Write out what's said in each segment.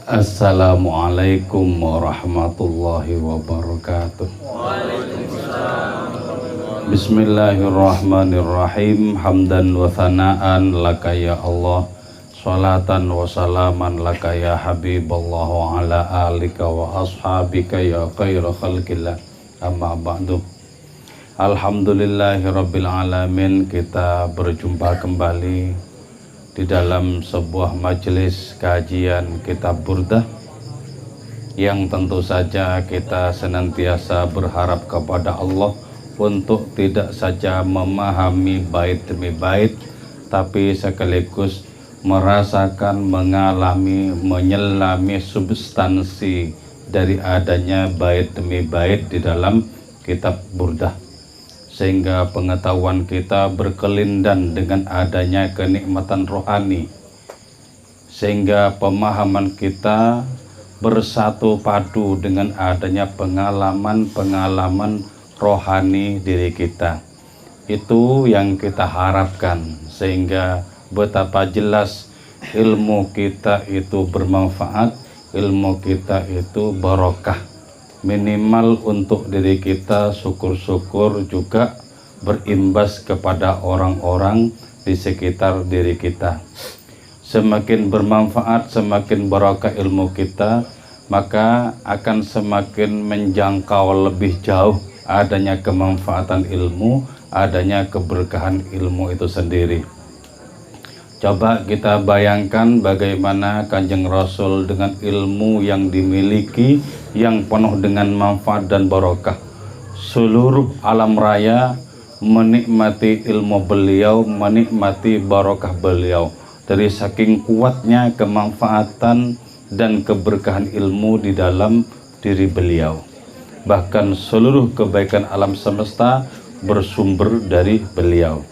Assalamualaikum warahmatullahi wabarakatuh. Bismillahirrahmanirrahim. Hamdan wa thana'an laka ya Allah, salatan wa salaman laka ya Habiballah wa ala alika wa ashabika ya khaira khalqillah. Amma ba'du. Alhamdulillahi rabbil alamin. Kita berjumpa kembali di dalam sebuah majelis kajian kitab Burdah yang tentu saja kita senantiasa berharap kepada Allah untuk tidak saja memahami bait demi bait, tapi sekaligus merasakan, mengalami, menyelami substansi dari adanya bait demi bait di dalam kitab Burdah, sehingga pengetahuan kita berkelindan dengan adanya kenikmatan rohani, sehingga pemahaman kita bersatu padu dengan adanya pengalaman-pengalaman rohani diri kita. Itu yang kita harapkan, sehingga betapa jelas ilmu kita itu bermanfaat, ilmu kita itu barokah. Minimal untuk diri kita, syukur-syukur juga berimbas kepada orang-orang di sekitar diri kita. Semakin bermanfaat, semakin barokah ilmu kita, maka akan semakin menjangkau lebih jauh adanya kemanfaatan ilmu, adanya keberkahan ilmu itu sendiri. Coba kita bayangkan bagaimana Kanjeng Rasul dengan ilmu yang dimiliki, yang penuh dengan manfaat dan barokah. Seluruh alam raya menikmati ilmu beliau, menikmati barokah beliau. Dari saking kuatnya kemanfaatan dan keberkahan ilmu di dalam diri beliau. Bahkan seluruh kebaikan alam semesta bersumber dari beliau.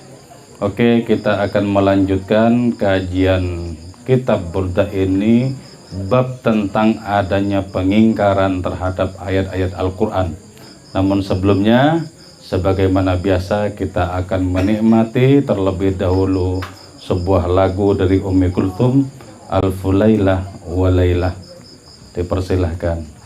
Oke, kita akan melanjutkan kajian kitab Burdah ini, bab tentang adanya pengingkaran terhadap ayat-ayat Al-Quran. Namun sebelumnya, sebagaimana biasa, kita akan menikmati terlebih dahulu sebuah lagu dari Ummi Kulthum, Alfu Lailah wa Lailah. Dipersilahkan.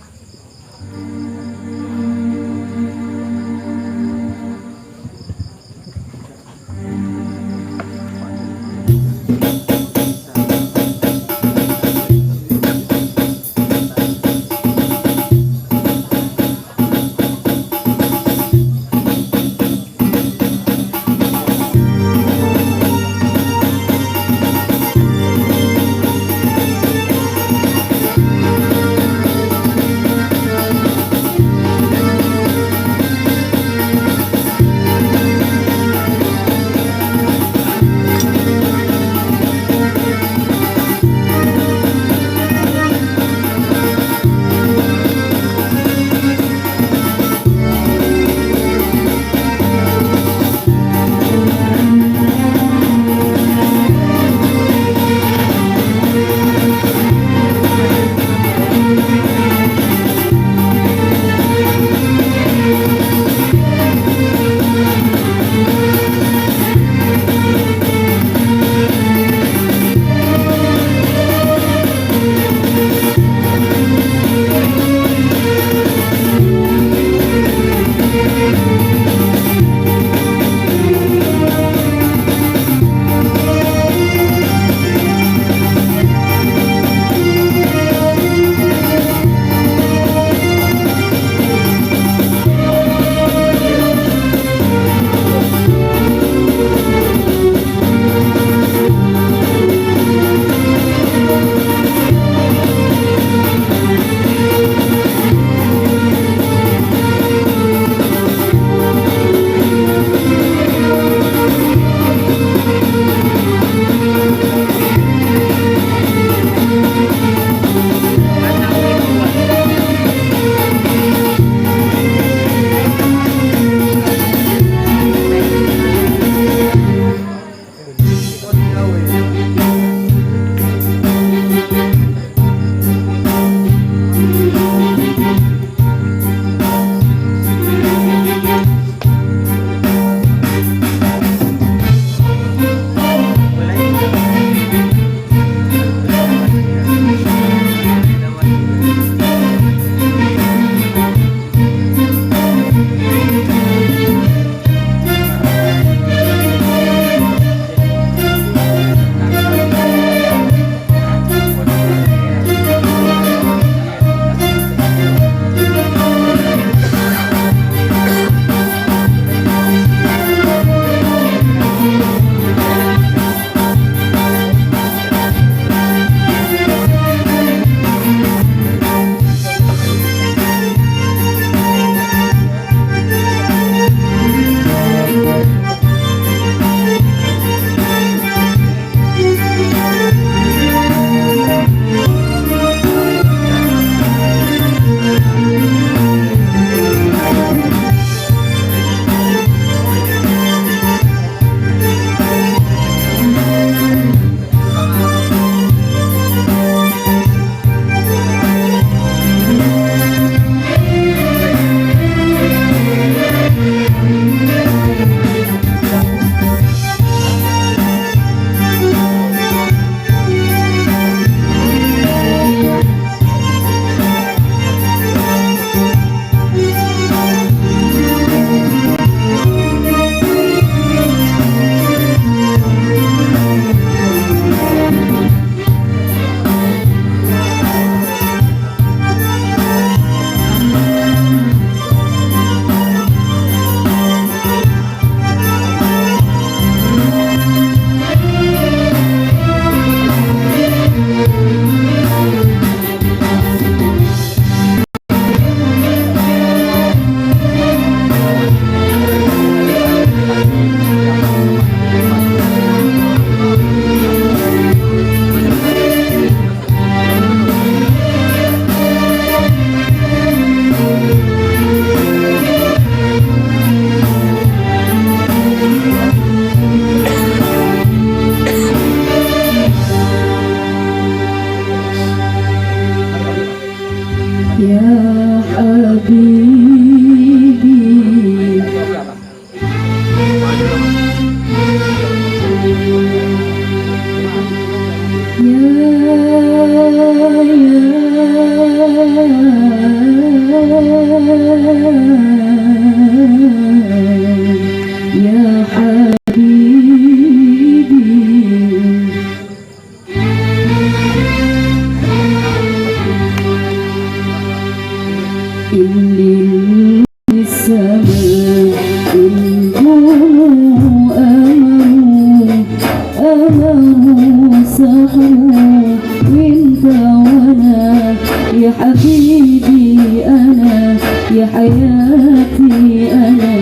حبيبي أنا يا حياتي أنا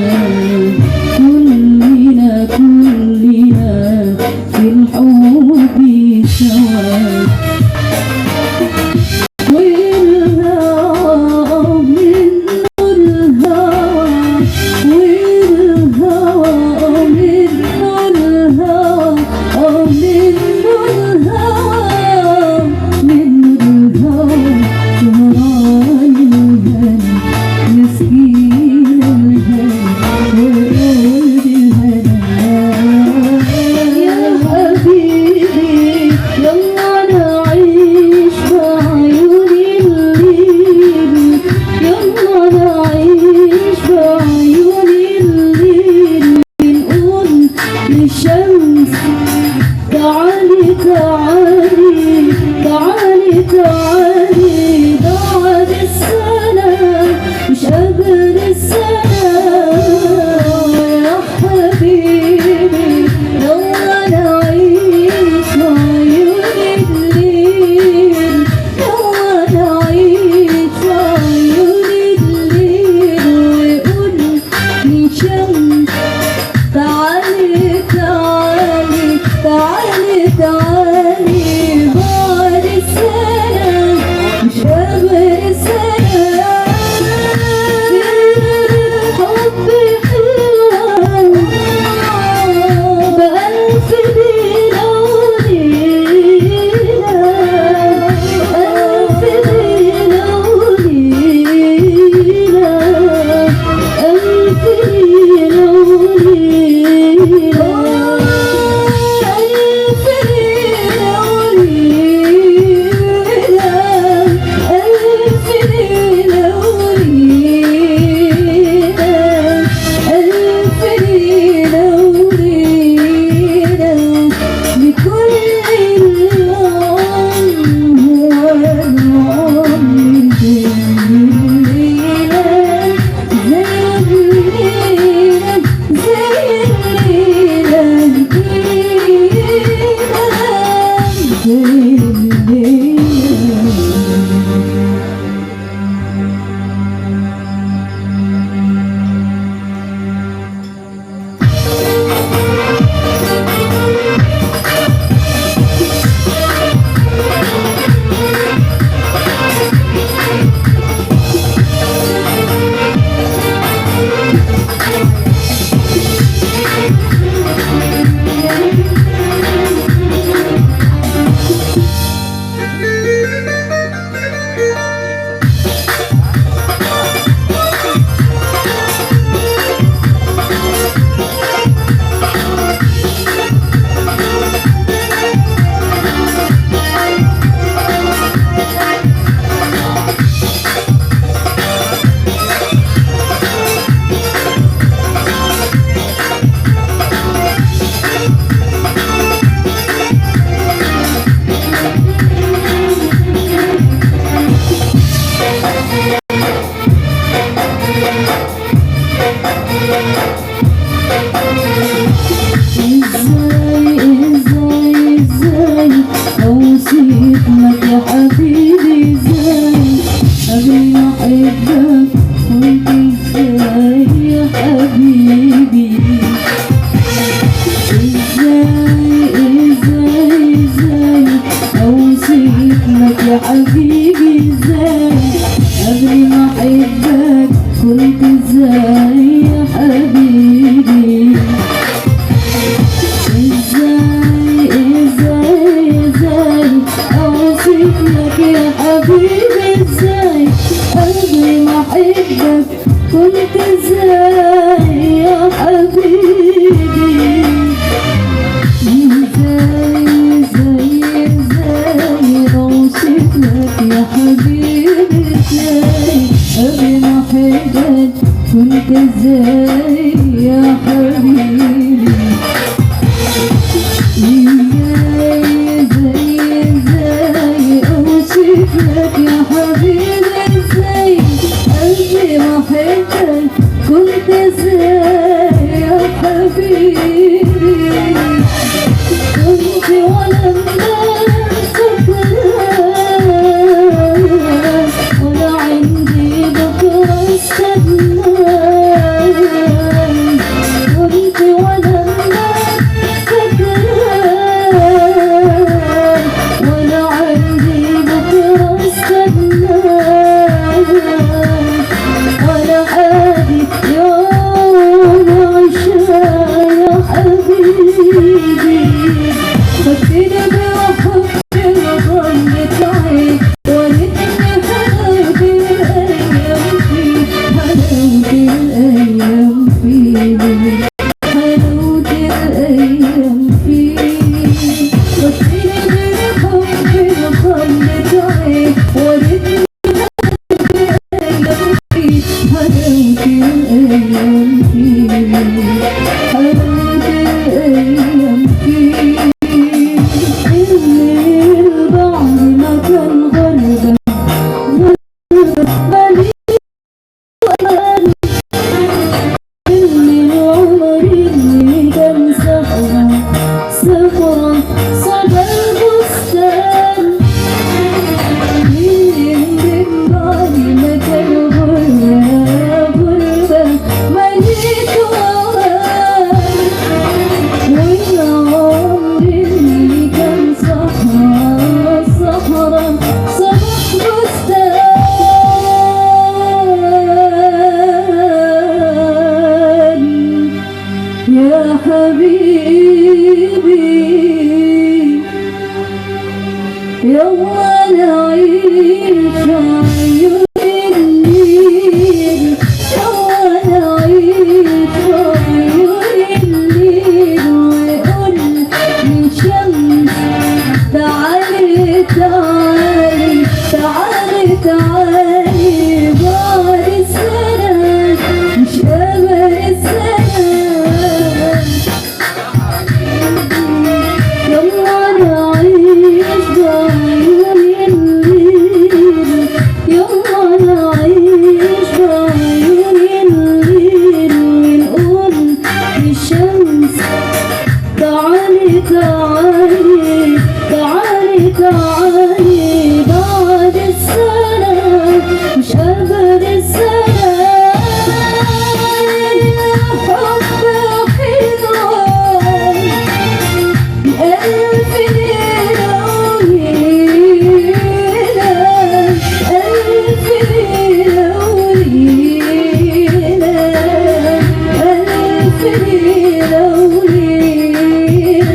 كلنا في الحب سوا والهوى منه الهوى والهوى منه الهوى منه الهوى منه الهوى سهران الهنا مسكين الهنا وقلب الهنا يا حبيبي يلا نعيش بعيون الليل يلا نعيش بعيون الليل نقول للشمس تعالي تعالي تعالي تعالي بعد السنة مش قبل السنة يا حبيبي يلا نعيش بعيون الليل يلا نعيش بعيون الليل ويقول للشمس تعالي تعالي تعالي تعالي بعد السنة مش قبل السنة الحب حلوة بألف ليلة وليلة ألف ليلة وليلة ألف ليلة وليلة ألف ليلة وليلة ألف ليلة وليلة ألف ليلة وليلة لكل العمر والعمر زي الليلة زي الليلة زي الليلة زي الليلة يلا نعيش عيون الليل يلا نعيش عيون الليل ويقول للشمس تعالي تعالي تعالي تعالي بعد السنة مش قبل السنة يلا نعيش بعيون الليل يلا نعيش بعيون الليل ونقول للشمس تعالي تعالي تعالي تعالي بعد السنة مش قبل السنة الحب حلوة ألف ليلة وليلة ألف ليلة وليلة ألف ليلة وليلة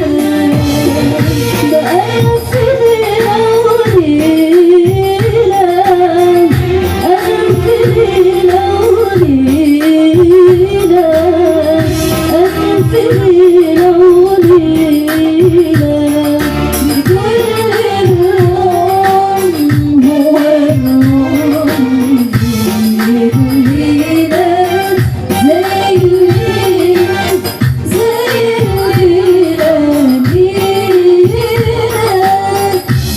بألف ليلة وليلة ألف ليلة وليلة ألف ليلة وليلة بكل اليوم هو اليوم الليلة زي الليلة زي الليلة ليلة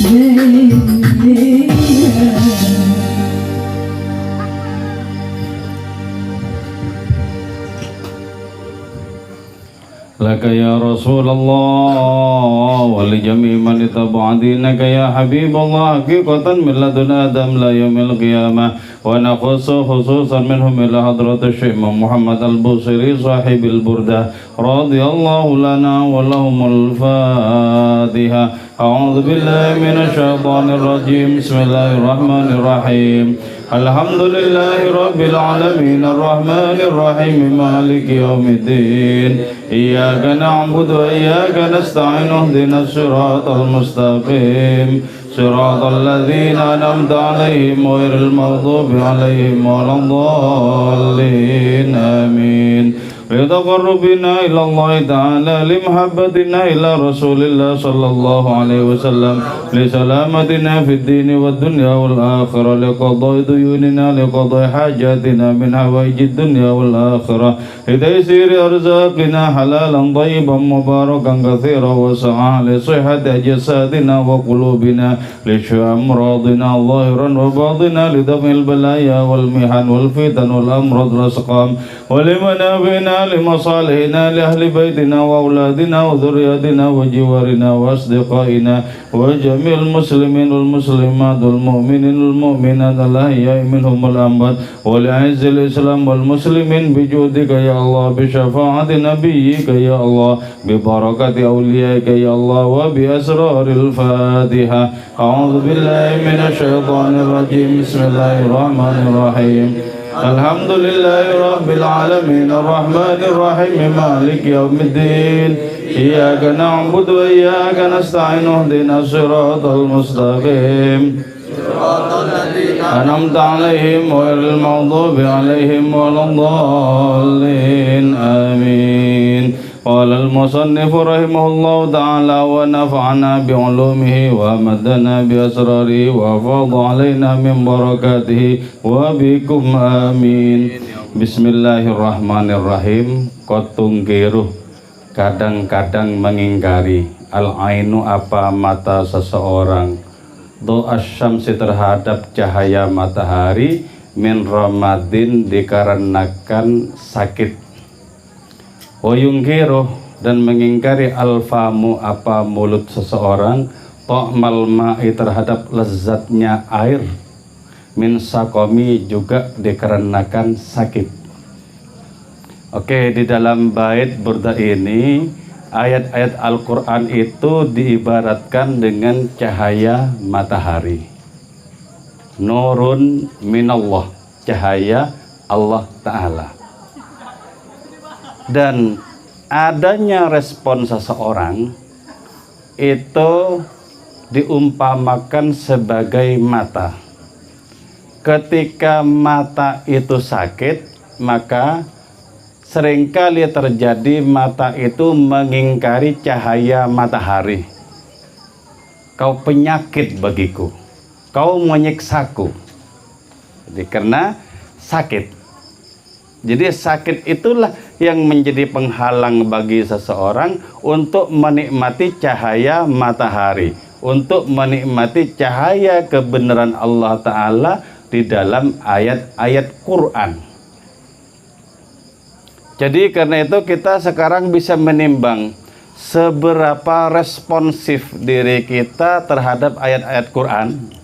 زي الليلة لك يا رسول الله ولجميع من اتبع دينك يا حبيب الله حقيقة من لدن آدم لا يوم القيامة ونخص خصوصا منهم إلى حضرة الشيخ محمد البوصيري صاحب البردة رضي الله لنا ولهم الفاتحة أعوذ بالله من الشيطان الرجيم بسم الله الرحمن الرحيم الحمد لله رب العالمين الرحمن الرحيم مالك يوم الدين إياك نعبد وإياك نستعين اهدنا الصراط المستقيم صراط الذين أنعمت عليهم غير المغضوب عليهم ولا الضالين آمين لتقربنا إلى الله تعالى لمحبتنا إلى رسول الله صلى الله عليه وسلم لسلامتنا في الدين والدنيا والآخرة لقضاء ديوننا لقضاء حاجاتنا من حوائج الدنيا والآخرة لتيسير أرزاقنا حلالا طيبا مباركا كثيرا وسعا لصحة أجسادنا وقلوبنا لشفاء أمراضنا ظاهرا وباطنا لدفع البلايا والمحن والفتن والأمراض والأسقام ولمنافعنا لمصالحنا لأهل بيتنا وأولادنا وذرياتنا وجوارنا وأصدقائنا وجميع المسلمين والمسلمات والمؤمنين والمؤمنات الأحياء منهم والأموات ولأعز الإسلام والمسلمين بجودك يا الله بشفاعة نبيك يا الله ببركة أوليائك يا الله وبأسرار الفاتحة أعوذ بالله من الشيطان الرجيم بسم الله الرحمن الرحيم الحمد لله رب العالمين الرحمن الرحيم مالك يوم الدين إياك نعبد وإياك نستعين اهدنا الصراط المستقيم صراط الذين أنعمت عليهم غير المغضوب عليهم ولا الضالين آمين قال المصنف رحمه الله تعالى ونفعنا بعلومه وأمدنا بأسراره وأفاض علينا من بركاته وبكم آمين Bismillahirrahmanirrahim. Kotungkiruh kadang-kadang mengingkari al-ainu apa mata seseorang do'as syamsi terhadap cahaya matahari min ramadin dikarenakan sakit wayungkiruh dan mengingkari alfamu apa mulut seseorang to'mal ma'i terhadap lezatnya air min sakomi juga dikarenakan sakit. Oke, di dalam bait burda ini ayat-ayat Al-Quran itu diibaratkan dengan cahaya matahari. Nurun minallah, cahaya Allah Ta'ala. Dan adanya respon seseorang itu diumpamakan sebagai mata. Ketika mata itu sakit, maka seringkali terjadi mata itu mengingkari cahaya matahari. Kau penyakit bagiku, kau menyiksaku. Jadi karena sakit. Jadi sakit itulah yang menjadi penghalang bagi seseorang untuk menikmati cahaya matahari, untuk menikmati cahaya kebenaran Allah Ta'ala di dalam ayat-ayat Quran. Jadi karena itu kita sekarang bisa menimbang seberapa responsif diri kita terhadap ayat-ayat Quran.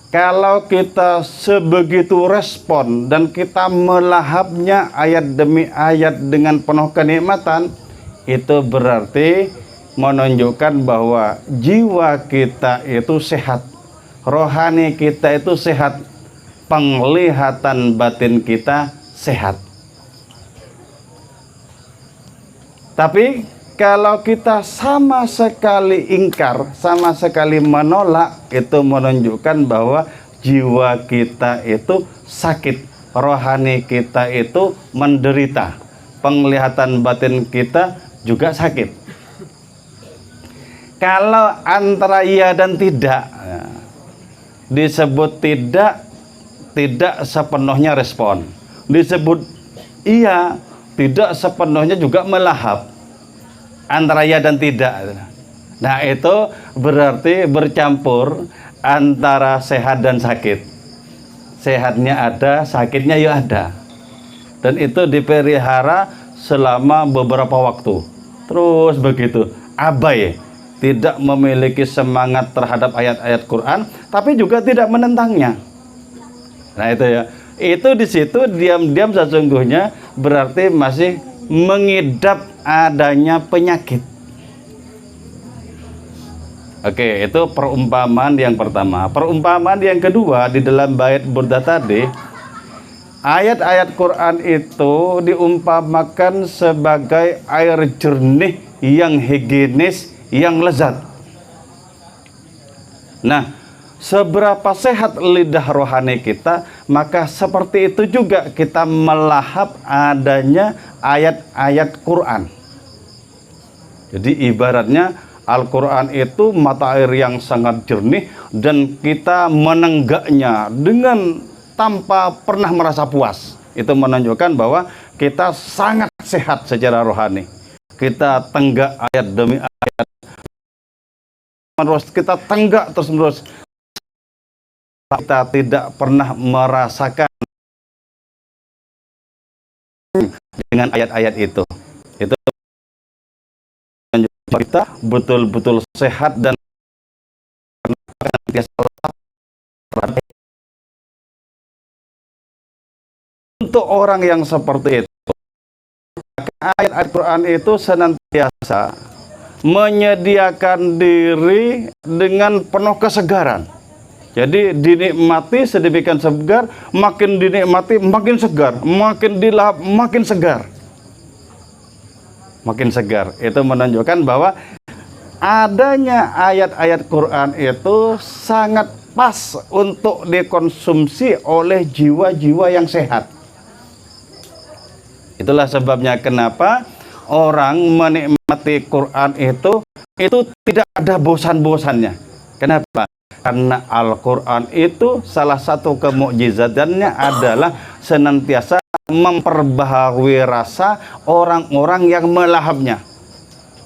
Kalau kita sebegitu respon dan kita melahapnya ayat demi ayat dengan penuh kenikmatan, itu berarti menunjukkan bahwa jiwa kita itu sehat, rohani kita itu sehat, penglihatan batin kita sehat. Tapi kalau kita sama sekali ingkar, sama sekali menolak, itu menunjukkan bahwa jiwa kita itu sakit, rohani kita itu menderita, penglihatan batin kita juga sakit. Kalau antara iya dan tidak, disebut tidak sepenuhnya respon. Disebut iya, tidak sepenuhnya juga melahap. Antara ya dan tidak. Nah itu berarti bercampur antara sehat dan sakit. Sehatnya ada, sakitnya ya ada. Dan itu dipelihara selama beberapa waktu. Terus begitu, abai, tidak memiliki semangat terhadap ayat-ayat Quran, tapi juga tidak menentangnya. Nah itu ya, itu di situ diam-diam sesungguhnya berarti masih mengidap adanya penyakit. Oke, itu perumpamaan yang pertama. Perumpamaan yang kedua di dalam bait Burda tadi, ayat-ayat Quran itu diumpamakan sebagai air jernih yang higienis, yang lezat. Nah, seberapa sehat lidah rohani kita, maka seperti itu juga kita melahap adanya ayat-ayat Quran. Jadi ibaratnya Al-Quran itu mata air yang sangat jernih dan kita menenggaknya dengan tanpa pernah merasa puas. Itu menunjukkan bahwa kita sangat sehat secara rohani. Kita tenggak ayat demi ayat, terus kita tenggak terus menerus. Kita tidak pernah merasakan dengan ayat-ayat itu kita betul-betul sehat dan untuk orang yang seperti itu, ayat Al-Quran itu senantiasa menyediakan diri dengan penuh kesegaran. Jadi dinikmati sedemikian segar, makin dinikmati makin segar, makin dilahap makin segar. Makin segar. Itu menunjukkan bahwa adanya ayat-ayat Quran itu sangat pas untuk dikonsumsi oleh jiwa-jiwa yang sehat. Itulah sebabnya kenapa orang menikmati Quran itu tidak ada bosan-bosannya. Kenapa? Karena Al-Quran itu salah satu kemukjizatannya adalah senantiasa memperbaharui rasa orang-orang yang melahapnya.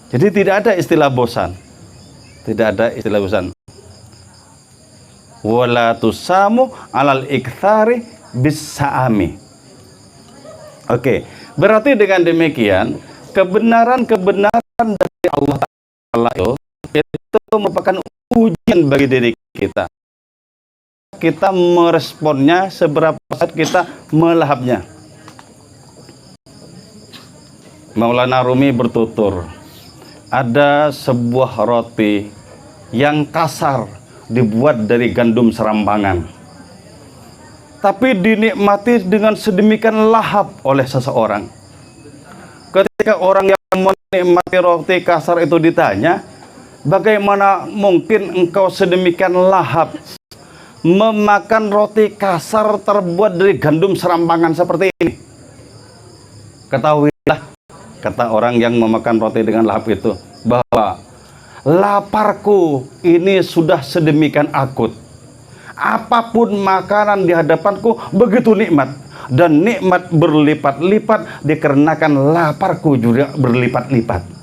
Jadi tidak ada istilah bosan. Tidak ada istilah bosan. Wala tusamu alal ikthari bis-sa'ami. Oke, berarti dengan demikian kebenaran-kebenaran dari Allah Ta'ala itu merupakan ujian bagi diri kita. Kita meresponnya seberapa saat kita melahapnya. Maulana Rumi bertutur, ada sebuah roti yang kasar dibuat dari gandum serampangan, tapi dinikmati dengan sedemikian lahap oleh seseorang. Ketika orang yang menikmati roti kasar itu ditanya, Bagaimana mungkin engkau sedemikian lahap memakan roti kasar terbuat dari gandum serampangan seperti ini? Ketahuilah, kata orang yang memakan roti dengan lahap itu, bahwa laparku ini sudah sedemikian akut. Apapun makanan di hadapanku begitu nikmat, dan nikmat berlipat-lipat dikarenakan laparku juga berlipat-lipat.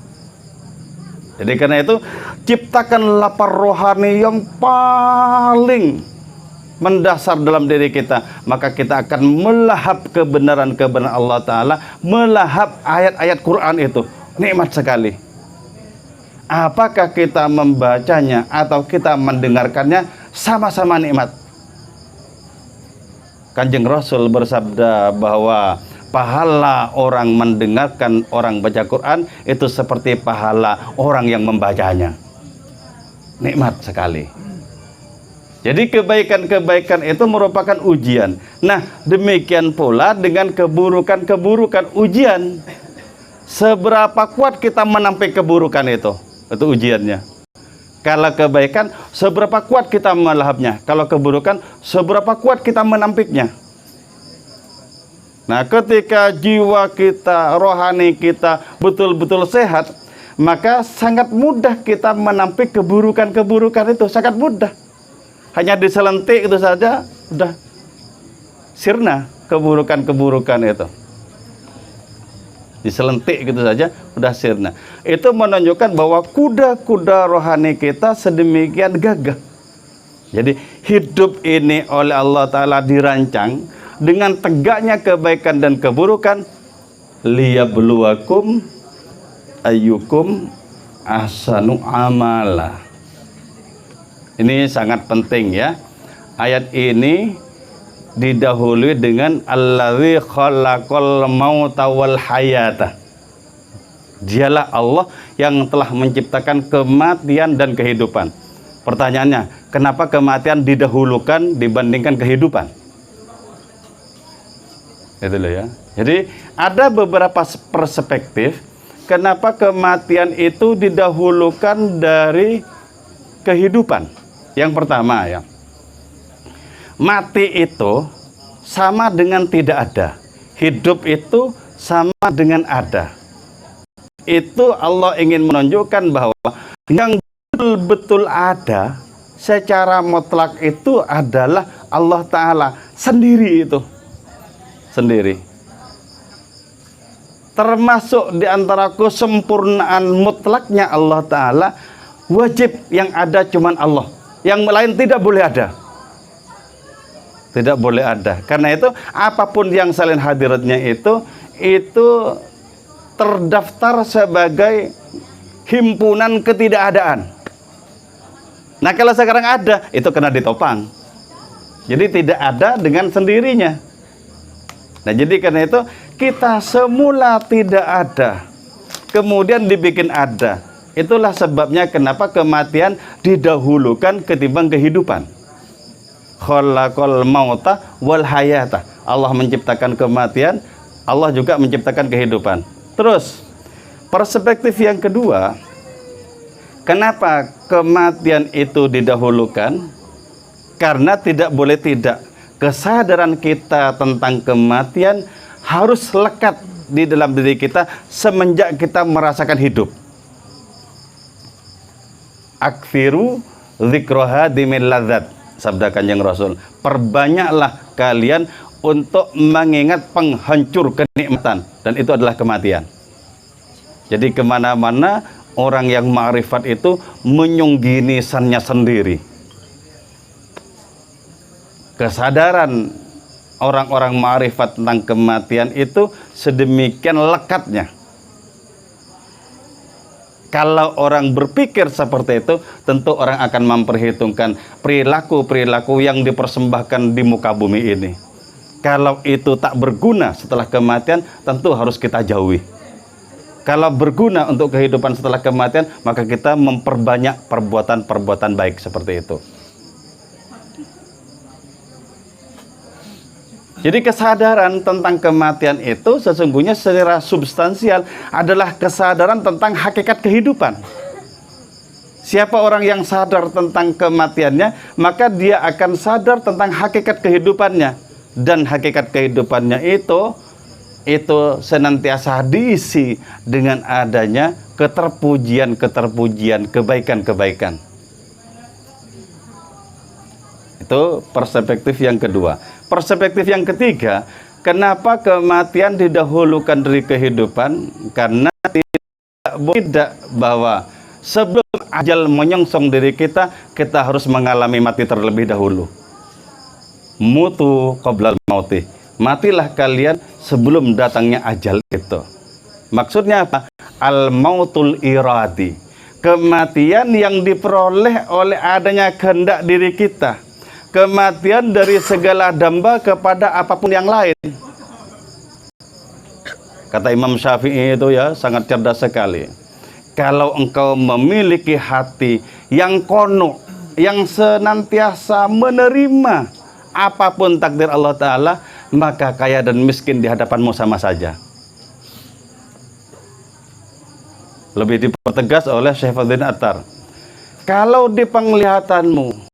Jadi karena itu ciptakan lapar rohani yang paling mendasar dalam diri kita, maka kita akan melahap kebenaran-kebenaran Allah Ta'ala, melahap ayat-ayat Quran itu. Nikmat sekali. Apakah kita membacanya atau kita mendengarkannya, sama-sama nikmat. Kanjeng Rasul bersabda bahwa pahala orang mendengarkan orang baca Quran itu seperti pahala orang yang membacanya. Nikmat sekali. Jadi kebaikan-kebaikan itu merupakan ujian. Nah, demikian pula dengan keburukan-keburukan, ujian. Seberapa kuat kita menampik keburukan itu ujiannya. Kalau kebaikan, seberapa kuat kita melahapnya. Kalau keburukan, seberapa kuat kita menampiknya. Nah, ketika jiwa kita, rohani kita betul-betul sehat, maka sangat mudah kita menampik keburukan-keburukan itu, sangat mudah. Hanya diselentik itu saja, udah sirna keburukan-keburukan itu. Diselentik gitu saja, udah sirna. Itu menunjukkan bahwa kuda-kuda rohani kita sedemikian gagah. Jadi hidup ini oleh Allah Ta'ala dirancang dengan tegaknya kebaikan dan keburukan, liyabluwakum ayyukum ahsanu amala. Ini sangat penting ya. Ayat ini didahului dengan allazi khalaqal mauta wal hayata. Dialah Allah yang telah menciptakan kematian dan kehidupan. Pertanyaannya, kenapa kematian didahulukan dibandingkan kehidupan? Itu loh ya. Jadi ada beberapa perspektif kenapa kematian itu didahulukan dari kehidupan. Yang pertama ya, mati itu sama dengan tidak ada. Hidup itu sama dengan ada. Itu Allah ingin menunjukkan bahwa yang betul-betul ada secara mutlak itu adalah Allah Ta'ala sendiri itu. Sendiri. Termasuk di antara kesempurnaan mutlaknya Allah Ta'ala, wajib yang ada cuman Allah. Yang lain tidak boleh ada. Tidak boleh ada. Karena itu apapun yang selain hadiratnya itu terdaftar sebagai himpunan ketidakadaan. Nah, kalau sekarang ada, itu kena ditopang. Jadi tidak ada dengan sendirinya. Nah, jadi karena itu kita semula tidak ada, kemudian dibikin ada. Itulah sebabnya kenapa kematian didahulukan ketimbang kehidupan. Khalaqal mauta wal hayata. Allah menciptakan kematian, Allah juga menciptakan kehidupan. Terus, perspektif yang kedua, kenapa kematian itu didahulukan? Karena tidak boleh tidak. Kesadaran kita tentang kematian harus lekat di dalam diri kita semenjak kita merasakan hidup. Akfiru dzikroha dimil ladzat, sabda Kanjeng Rasul. Perbanyaklah kalian untuk mengingat penghancur kenikmatan, dan itu adalah kematian. Jadi kemana-mana orang yang ma'rifat itu menyunggi nisannya sendiri. Kesadaran orang-orang ma'rifat tentang kematian itu sedemikian lekatnya. Kalau orang berpikir seperti itu, tentu orang akan memperhitungkan perilaku-perilaku yang dipersembahkan di muka bumi ini. Kalau itu tak berguna setelah kematian, tentu harus kita jauhi. Kalau berguna untuk kehidupan setelah kematian, maka kita memperbanyak perbuatan-perbuatan baik seperti itu. Jadi kesadaran tentang kematian itu sesungguhnya secara substansial adalah kesadaran tentang hakikat kehidupan. Siapa orang yang sadar tentang kematiannya, maka dia akan sadar tentang hakikat kehidupannya. Dan hakikat kehidupannya itu senantiasa diisi dengan adanya keterpujian, kebaikan-kebaikan. Itu perspektif yang kedua. Perspektif yang ketiga, kenapa kematian didahulukan dari kehidupan? Karena tidak bahwa sebelum ajal menyongsong diri kita, kita harus mengalami mati terlebih dahulu. Mutu qoblal mauti. Matilah kalian sebelum datangnya ajal itu. Maksudnya apa? Al-mautul iradi. Kematian yang diperoleh oleh adanya kehendak diri kita. Kematian dari segala damba kepada apapun yang lain. Kata Imam Syafi'i itu ya, sangat cerdas sekali. Kalau engkau memiliki hati yang kono, yang senantiasa menerima apapun takdir Allah Ta'ala, maka kaya dan miskin di hadapanmu sama saja. Lebih dipertegas oleh Syaifuddin Attar. Kalau di penglihatanmu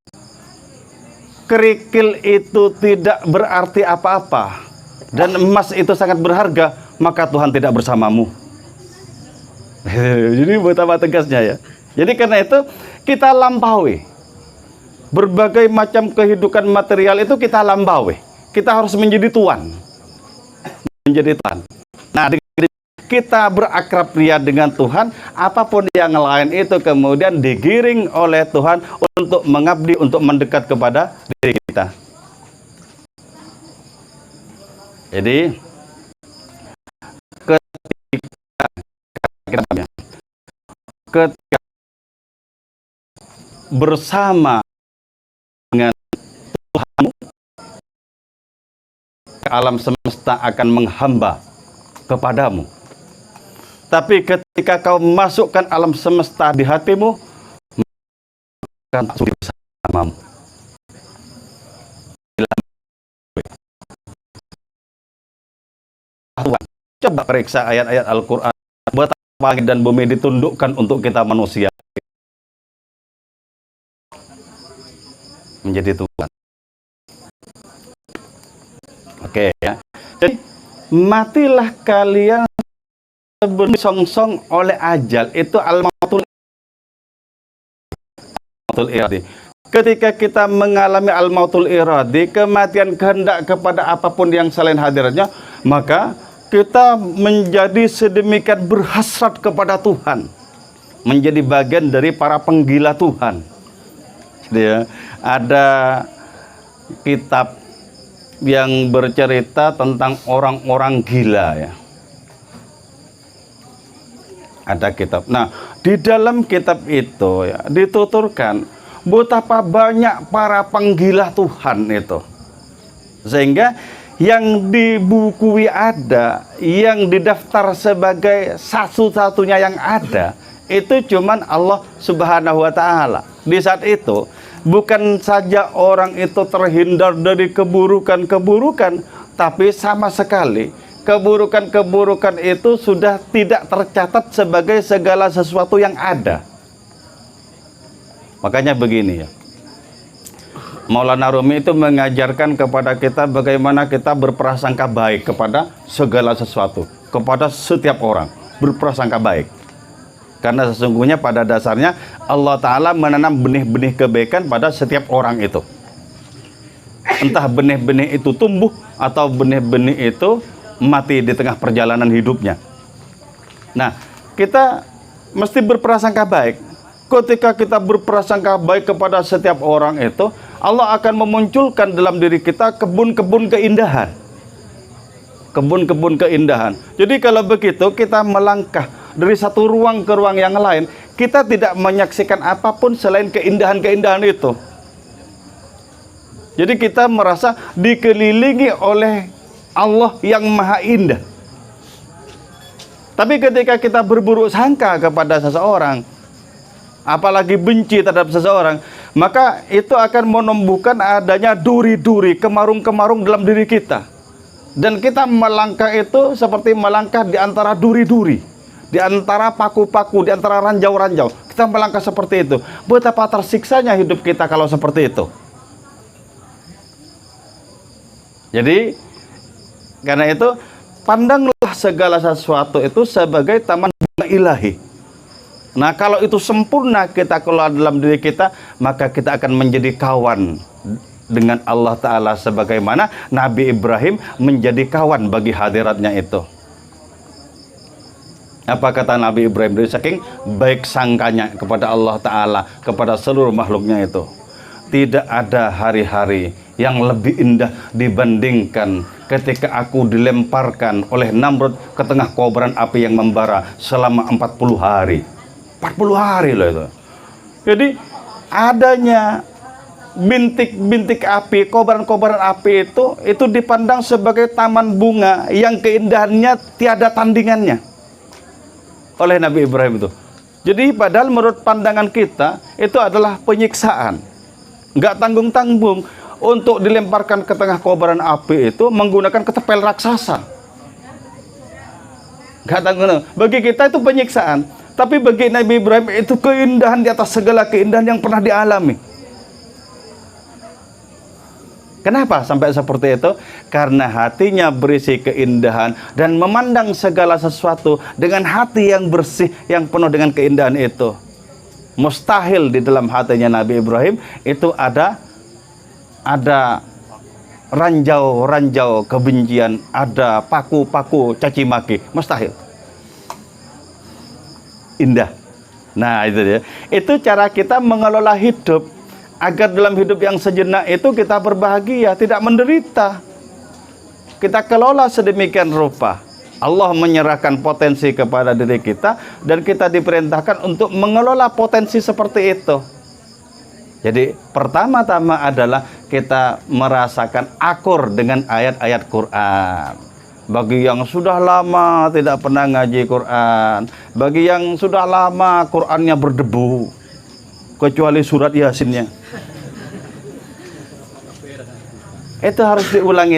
kerikil itu tidak berarti apa-apa dan emas itu sangat berharga, maka Tuhan tidak bersamamu. Jadi betapa tegasnya ya. Jadi karena itu kita lampaui berbagai macam kehidupan material itu, kita lampaui. Kita harus menjadi tuan. Menjadi tuan. Nah, kita berakrab ria dengan Tuhan, apapun yang lain itu kemudian digiring oleh Tuhan untuk mengabdi, untuk mendekat kepada diri kita. Jadi ketika bersama dengan Tuhanmu, alam semesta akan menghamba kepadamu. Tapi ketika kau masukkan alam semesta di hatimu, akan masuk bersamamu. Coba periksa ayat-ayat Al-Quran. Betapa langit dan bumi ditundukkan untuk kita manusia menjadi Tuhan. Oke ya. Jadi matilah kalian sebelum songsong oleh ajal. Itu al-mautul iradi. Ketika kita mengalami al-mautul iradi, kematian kehendak kepada apapun yang selain hadirnya, maka kita menjadi sedemikian berhasrat kepada Tuhan, menjadi bagian dari para penggila Tuhan. Ya, ada kitab yang bercerita tentang orang-orang gila ya. Ada kitab. Nah, di dalam kitab itu ya dituturkan betapa banyak para penggila Tuhan itu. Sehingga yang dibukui ada, yang didaftar sebagai satu-satunya yang ada, itu cuman Allah Subhanahu wa Ta'ala. Di saat itu, bukan saja orang itu terhindar dari keburukan-keburukan, tapi sama sekali keburukan-keburukan itu sudah tidak tercatat sebagai segala sesuatu yang ada. Makanya begini ya, Maulana Rumi itu mengajarkan kepada kita bagaimana kita berprasangka baik kepada segala sesuatu, kepada setiap orang, berprasangka baik. Karena sesungguhnya pada dasarnya Allah Ta'ala menanam benih-benih kebaikan pada setiap orang itu. Entah benih-benih itu tumbuh atau benih-benih itu mati di tengah perjalanan hidupnya. Nah, kita mesti berprasangka baik. Ketika kita berprasangka baik kepada setiap orang itu, Allah akan memunculkan dalam diri kita kebun-kebun keindahan. Kebun-kebun keindahan. Jadi kalau begitu kita melangkah dari satu ruang ke ruang yang lain, kita tidak menyaksikan apapun selain keindahan-keindahan itu. Jadi kita merasa dikelilingi oleh Allah yang maha indah. Tapi ketika kita berburuk sangka kepada seseorang, apalagi benci terhadap seseorang, maka itu akan menumbuhkan adanya duri-duri, kemarung-kemarung dalam diri kita. Dan kita melangkah itu seperti melangkah di antara duri-duri. di antara paku-paku, di antara ranjau-ranjau. Kita melangkah seperti itu. Betapa tersiksanya hidup kita kalau seperti itu. Jadi, karena itu, pandanglah segala sesuatu itu sebagai taman bunga ilahi. Nah, kalau itu sempurna kita keluar dalam diri kita, maka kita akan menjadi kawan dengan Allah Ta'ala, sebagaimana Nabi Ibrahim menjadi kawan bagi hadiratnya itu. Apa kata Nabi Ibrahim? Dari saking baik sangkanya kepada Allah Ta'ala, kepada seluruh makhluknya itu. Tidak ada hari-hari yang lebih indah dibandingkan ketika aku dilemparkan oleh Namrud ke tengah kobaran api yang membara selama 40 hari. 40 hari loh itu. Jadi adanya bintik-bintik api, kobaran-kobaran api itu dipandang sebagai taman bunga yang keindahannya tiada tandingannya oleh Nabi Ibrahim itu. Jadi padahal menurut pandangan kita itu adalah penyiksaan, nggak tanggung-tanggung untuk dilemparkan ke tengah kobaran api itu menggunakan ketepel raksasa. Nggak tanggung-tanggung. Bagi kita itu penyiksaan, tapi bagi Nabi Ibrahim itu keindahan di atas segala keindahan yang pernah dialami. Kenapa sampai seperti itu? Karena hatinya berisi keindahan dan memandang segala sesuatu dengan hati yang bersih, yang penuh dengan keindahan itu. Mustahil di dalam hatinya Nabi Ibrahim itu ada ranjau-ranjau kebencian, ada paku-paku caci maki. Mustahil. Indah. Nah, itu dia. Itu cara kita mengelola hidup. Agar dalam hidup yang sejenak itu kita berbahagia, tidak menderita. Kita kelola sedemikian rupa. Allah menyerahkan potensi kepada diri kita dan kita diperintahkan untuk mengelola potensi seperti itu. Jadi pertama-tama adalah kita merasakan akur dengan ayat-ayat Quran. Bagi yang sudah lama tidak pernah ngaji Quran, bagi yang sudah lama Qurannya berdebu, kecuali surat Yasinnya, itu harus diulangi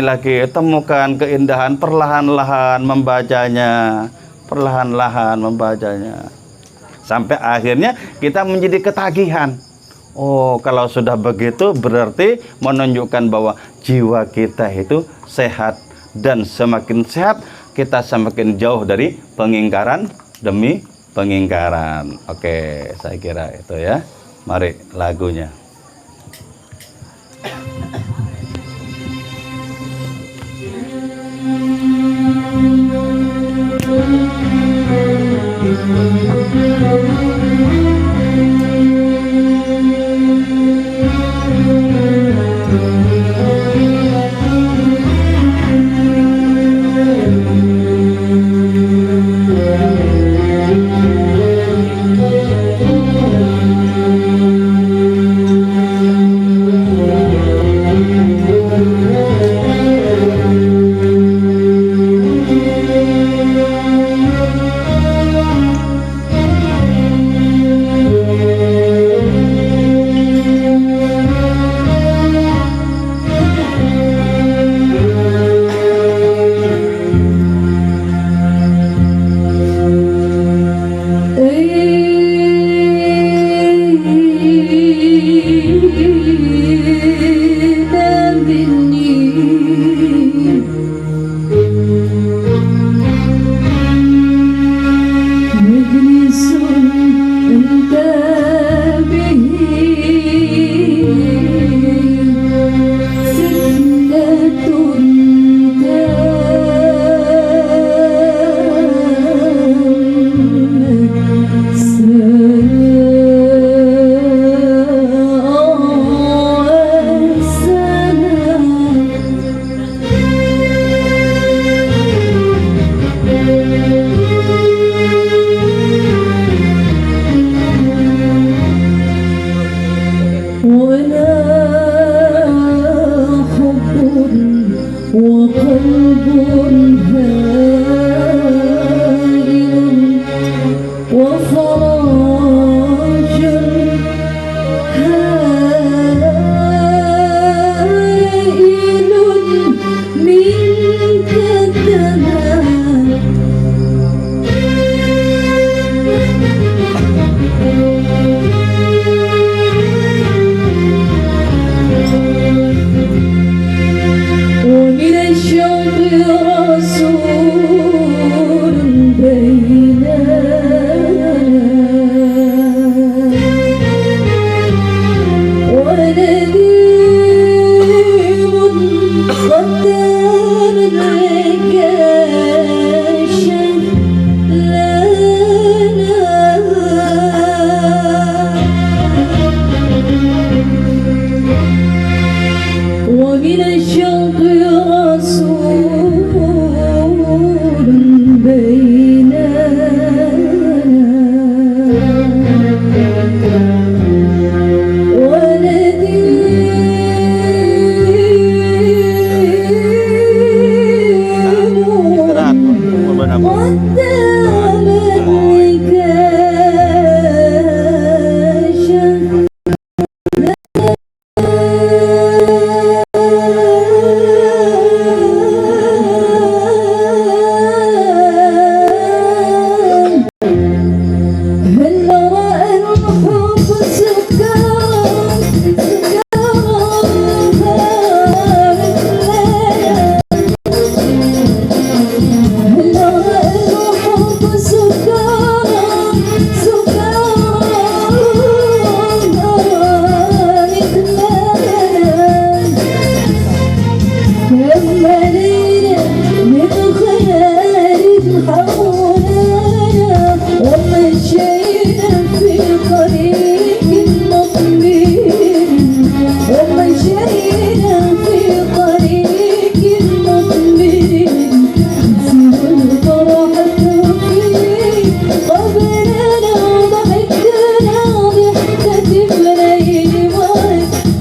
lagi, temukan keindahan, perlahan-lahan membacanya, sampai akhirnya kita menjadi ketagihan. Oh, kalau sudah begitu berarti menunjukkan bahwa jiwa kita itu sehat, dan semakin sehat kita semakin jauh dari pengingkaran demi pengingkaran. Oke, saya kira itu ya. Mari lagunya.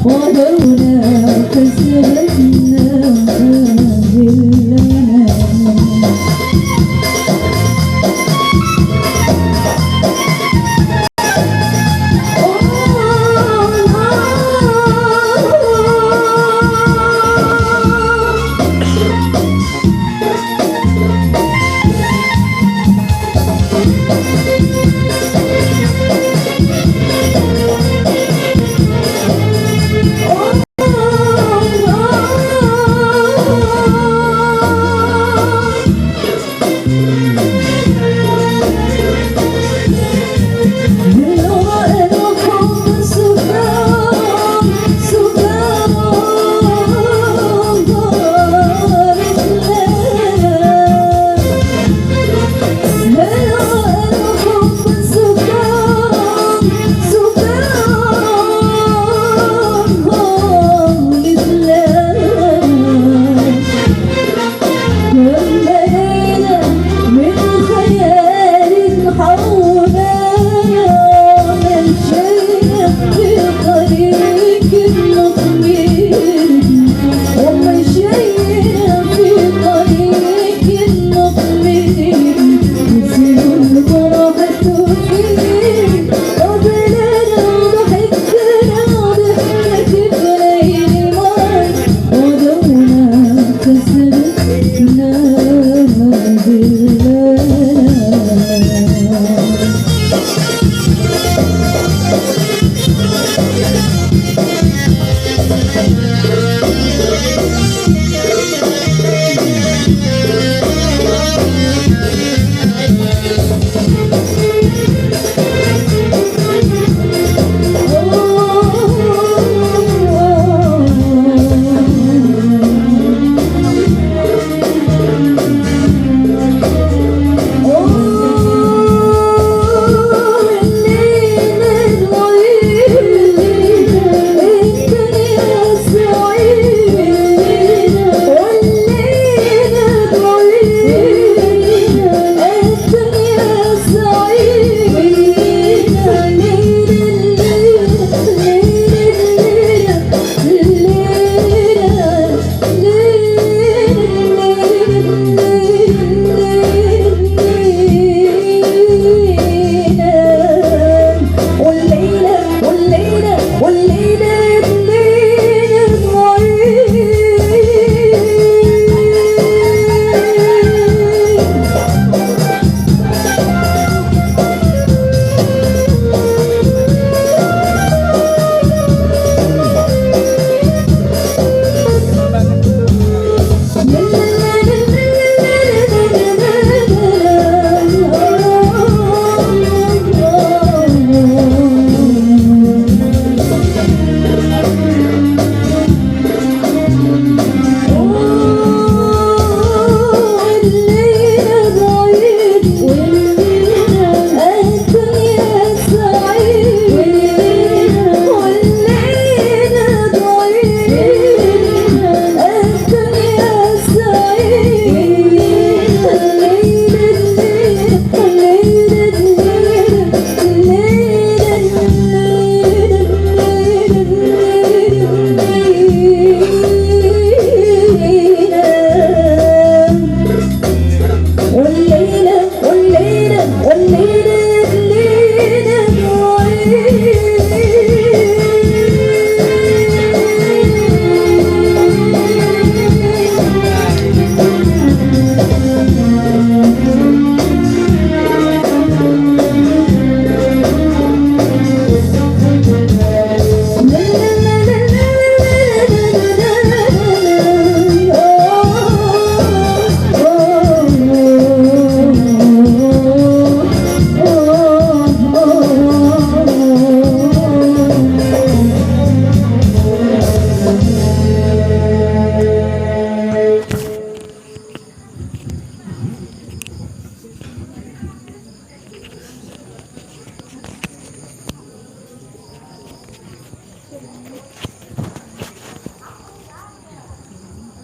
ولولا كسبتنا بالله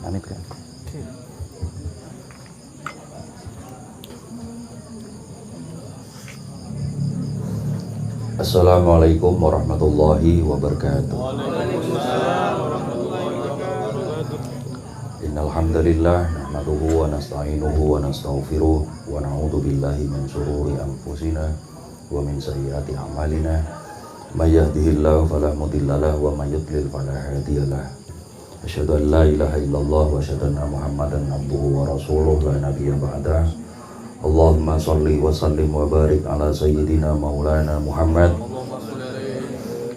Amit kan. Assalamualaikum warahmatullahi wabarakatuh. Innal hamdalillah nahmaduhu wa nasta'inuhu wa nastaghfiruh wa na'udzu billahi min shururi anfusina wa min sayyiati a'malina. May yahdihillahu fala mudhillalah wa may yudlil fala hadiyalah. Asyhadu an la ilaha illallah wa asyhadu anna Muhammadan abduhu wa rasuluh la nabiyya ba'dah. Allahumma shalli wa sallim wa barik ala sayyidina maulana Muhammad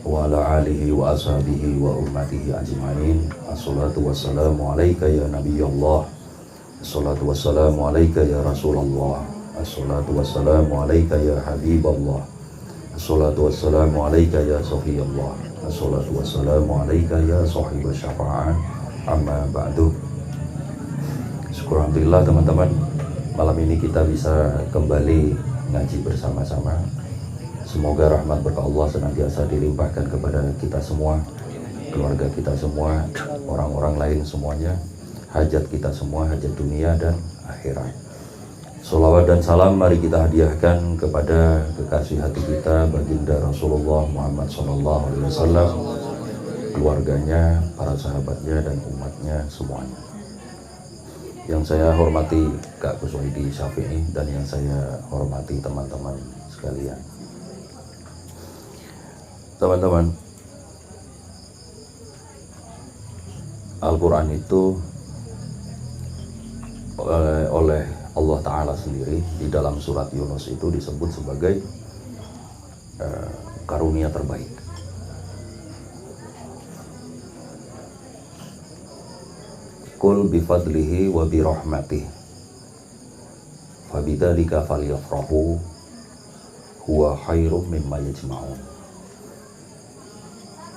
wa ala alihi wa ashabihi wa ummatihi ajma'in. Assalatu wassalamu alayka ya nabiyallah. Assalatu wassalamu alayka ya rasulullah. Assalatu wassalamu alayka ya habiballah. Assalatu wassalamu alayka ya safiyallah. Assalatu wassalamu alayka ya sahibas syafa'ah. Amma ba'du. Syukuralhamdulillah teman-teman, malam ini kita bisa kembali ngaji bersama-sama. Semoga rahmat berkah Allah senantiasa dilimpahkan kepada kita semua, keluarga kita semua, orang-orang lain semuanya, hajat kita semua, hajat dunia dan akhirat. Sholawat dan salam mari kita hadiahkan kepada kekasih hati kita, baginda Rasulullah Muhammad SAW, keluarganya, para sahabatnya dan umatnya semuanya. Yang saya hormati Kak Kuswaidi Syafi'i dan yang saya hormati teman-teman sekalian. Teman-teman, Al-Quran itu oleh Allah Ta'ala sendiri di dalam surat Yunus itu disebut sebagai karunia terbaik. Qul bifadlihi wa birahmatihi fabidzalika falyafrahu huwa khairum mimma yajma'un.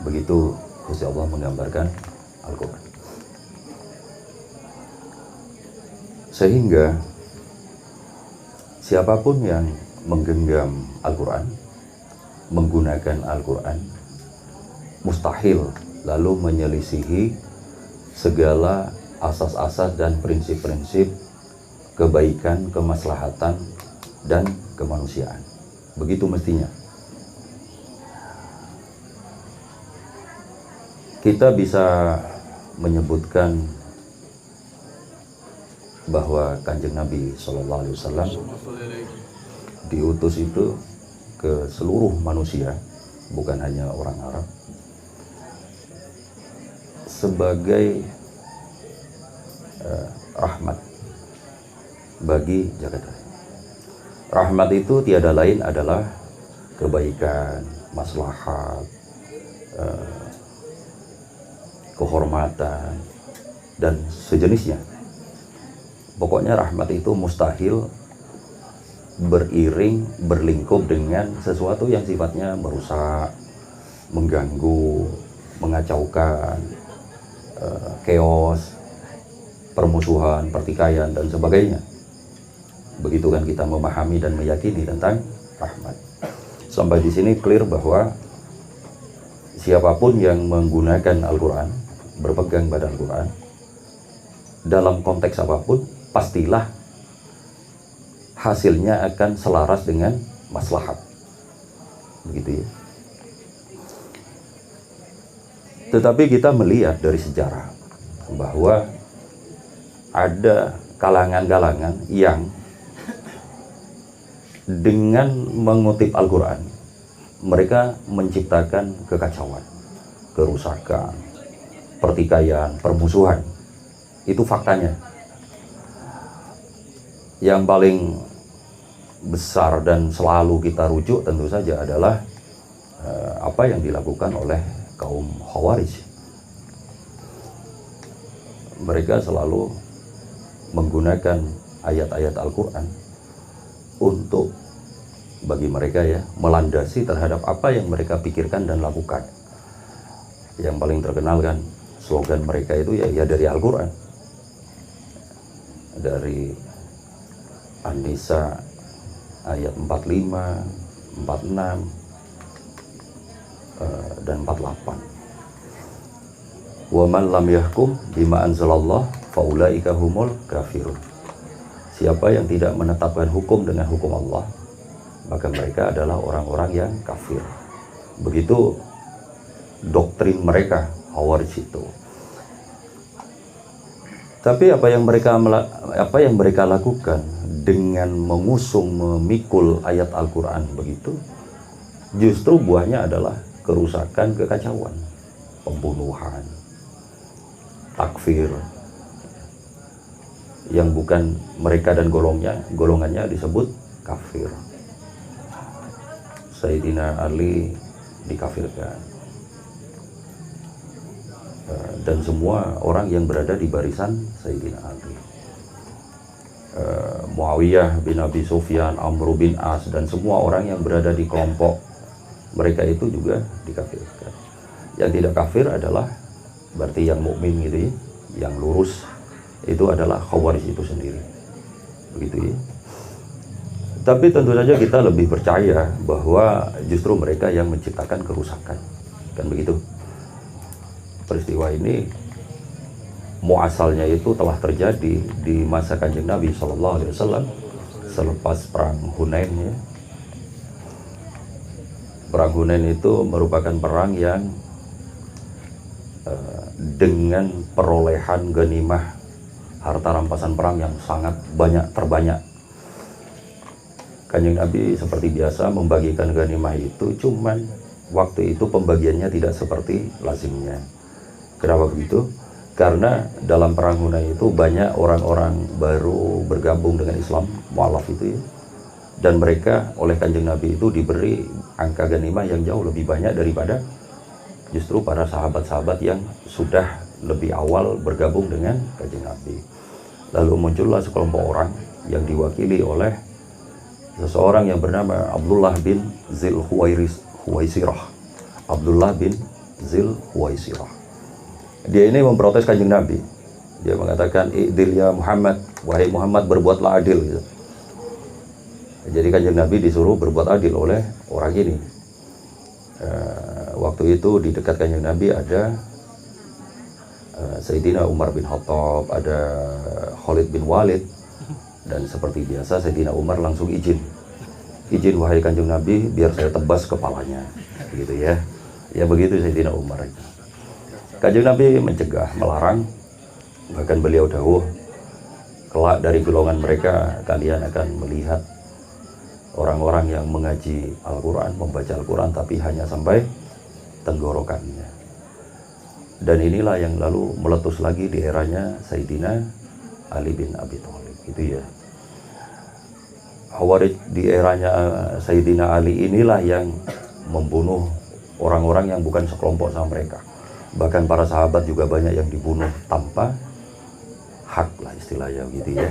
Begitu Gusti Allah menggambarkan Al-Quran. Sehingga siapapun yang menggenggam Al-Quran, menggunakan Al-Quran, mustahil lalu menyelisihi segala asas-asas dan prinsip-prinsip kebaikan, kemaslahatan, dan kemanusiaan. Begitu mestinya. Kita bisa menyebutkan bahwa Kanjeng Nabi SAW diutus itu ke seluruh manusia, bukan hanya orang Arab, sebagai rahmat bagi jagat raya. Rahmat itu tiada lain adalah kebaikan, maslahat, kehormatan, dan sejenisnya. Pokoknya rahmat itu mustahil beriring, berlingkup dengan sesuatu yang sifatnya merusak, mengganggu, mengacaukan, chaos, permusuhan, pertikaian, dan sebagainya. Begitu kan kita memahami dan meyakini tentang rahmat. Sampai di sini clear bahwa siapapun yang menggunakan Al-Quran, berpegang pada Al-Quran, dalam konteks apapun, pastilah hasilnya akan selaras dengan maslahat. Begitu ya. Tetapi kita melihat dari sejarah bahwa ada kalangan-kalangan yang dengan mengutip Al-Quran mereka menciptakan kekacauan, kerusakan, pertikaian, permusuhan. Itu faktanya. Yang paling besar dan selalu kita rujuk tentu saja adalah apa yang dilakukan oleh kaum Khawarij. Mereka selalu menggunakan ayat-ayat Al-Quran untuk, bagi mereka ya, melandasi terhadap apa yang mereka pikirkan dan lakukan. Yang paling terkenal kan slogan mereka itu ya dari Al-Quran, dari An-Nisa ayat 45, 46, dan 48. Wa man lam yahkum bima anzalallah faulaika humul kafirun. Siapa yang tidak menetapkan hukum dengan hukum Allah, maka mereka adalah orang-orang yang kafir. Begitu doktrin mereka Khawarij itu. Tapi apa yang mereka lakukan dengan mengusung, memikul ayat Al-Quran begitu, justru buahnya adalah kerusakan, kekacauan, pembunuhan, takfir, yang bukan mereka dan golongannya disebut kafir. Sayyidina Ali dikafirkan, dan semua orang yang berada di barisan Sayyidina Ali. Muawiyah bin Abi Sufyan, Amr bin As, dan semua orang yang berada di kelompok mereka itu juga dikafirkan. Yang tidak kafir adalah berarti yang mukmin gitu ya, yang lurus, itu adalah Khawarij itu sendiri. Begitu ya. Tapi tentu saja kita lebih percaya bahwa justru mereka yang menciptakan kerusakan. Kan begitu. Peristiwa ini muasalnya itu telah terjadi di masa Kanjeng Nabi SAW selepas perang Hunain ya. Perang Hunain itu merupakan perang yang dengan perolehan ghanimah, harta rampasan perang yang sangat terbanyak. Kanjeng Nabi seperti biasa membagikan ghanimah itu, cuman waktu itu pembagiannya tidak seperti lazimnya. Kenapa begitu? Karena dalam perang Hunain itu banyak orang-orang baru bergabung dengan Islam, mu'alaf itu ya. Dan mereka oleh Kanjeng Nabi itu diberi angka ghanimah yang jauh lebih banyak daripada justru para sahabat-sahabat yang sudah lebih awal bergabung dengan Kanjeng Nabi. Lalu muncullah sekelompok orang yang diwakili oleh seseorang yang bernama Abdullah bin Zil Huwaisirah. Abdullah bin Zil Huwaisirah. Dia ini memprotes Kanjeng Nabi. Dia mengatakan, "I'dil ya Muhammad, wahai Muhammad, berbuatlah adil." Gitu. Jadi Kanjeng Nabi disuruh berbuat adil oleh orang ini. Waktu itu di dekat Kanjeng Nabi ada Sayyidina Umar bin Khattab, ada Khalid bin Walid, dan seperti biasa Sayyidina Umar langsung izin, wahai Kanjeng Nabi, biar saya tebas kepalanya, begitu ya. Ya begitu Sayyidina Umar. Kanjeng Nabi mencegah, melarang, bahkan beliau dawuh, kelak dari golongan mereka kalian akan melihat orang-orang yang mengaji Al-Quran, membaca Al-Quran, tapi hanya sampai tenggorokannya. Dan inilah yang lalu meletus lagi di eranya Sayyidina Ali bin Abi Thalib, gitu ya. Khawarij di eranya Sayyidina Ali inilah yang membunuh orang-orang yang bukan sekelompok sama mereka. Bahkan para sahabat juga banyak yang dibunuh tanpa hak lah istilahnya, gitu ya.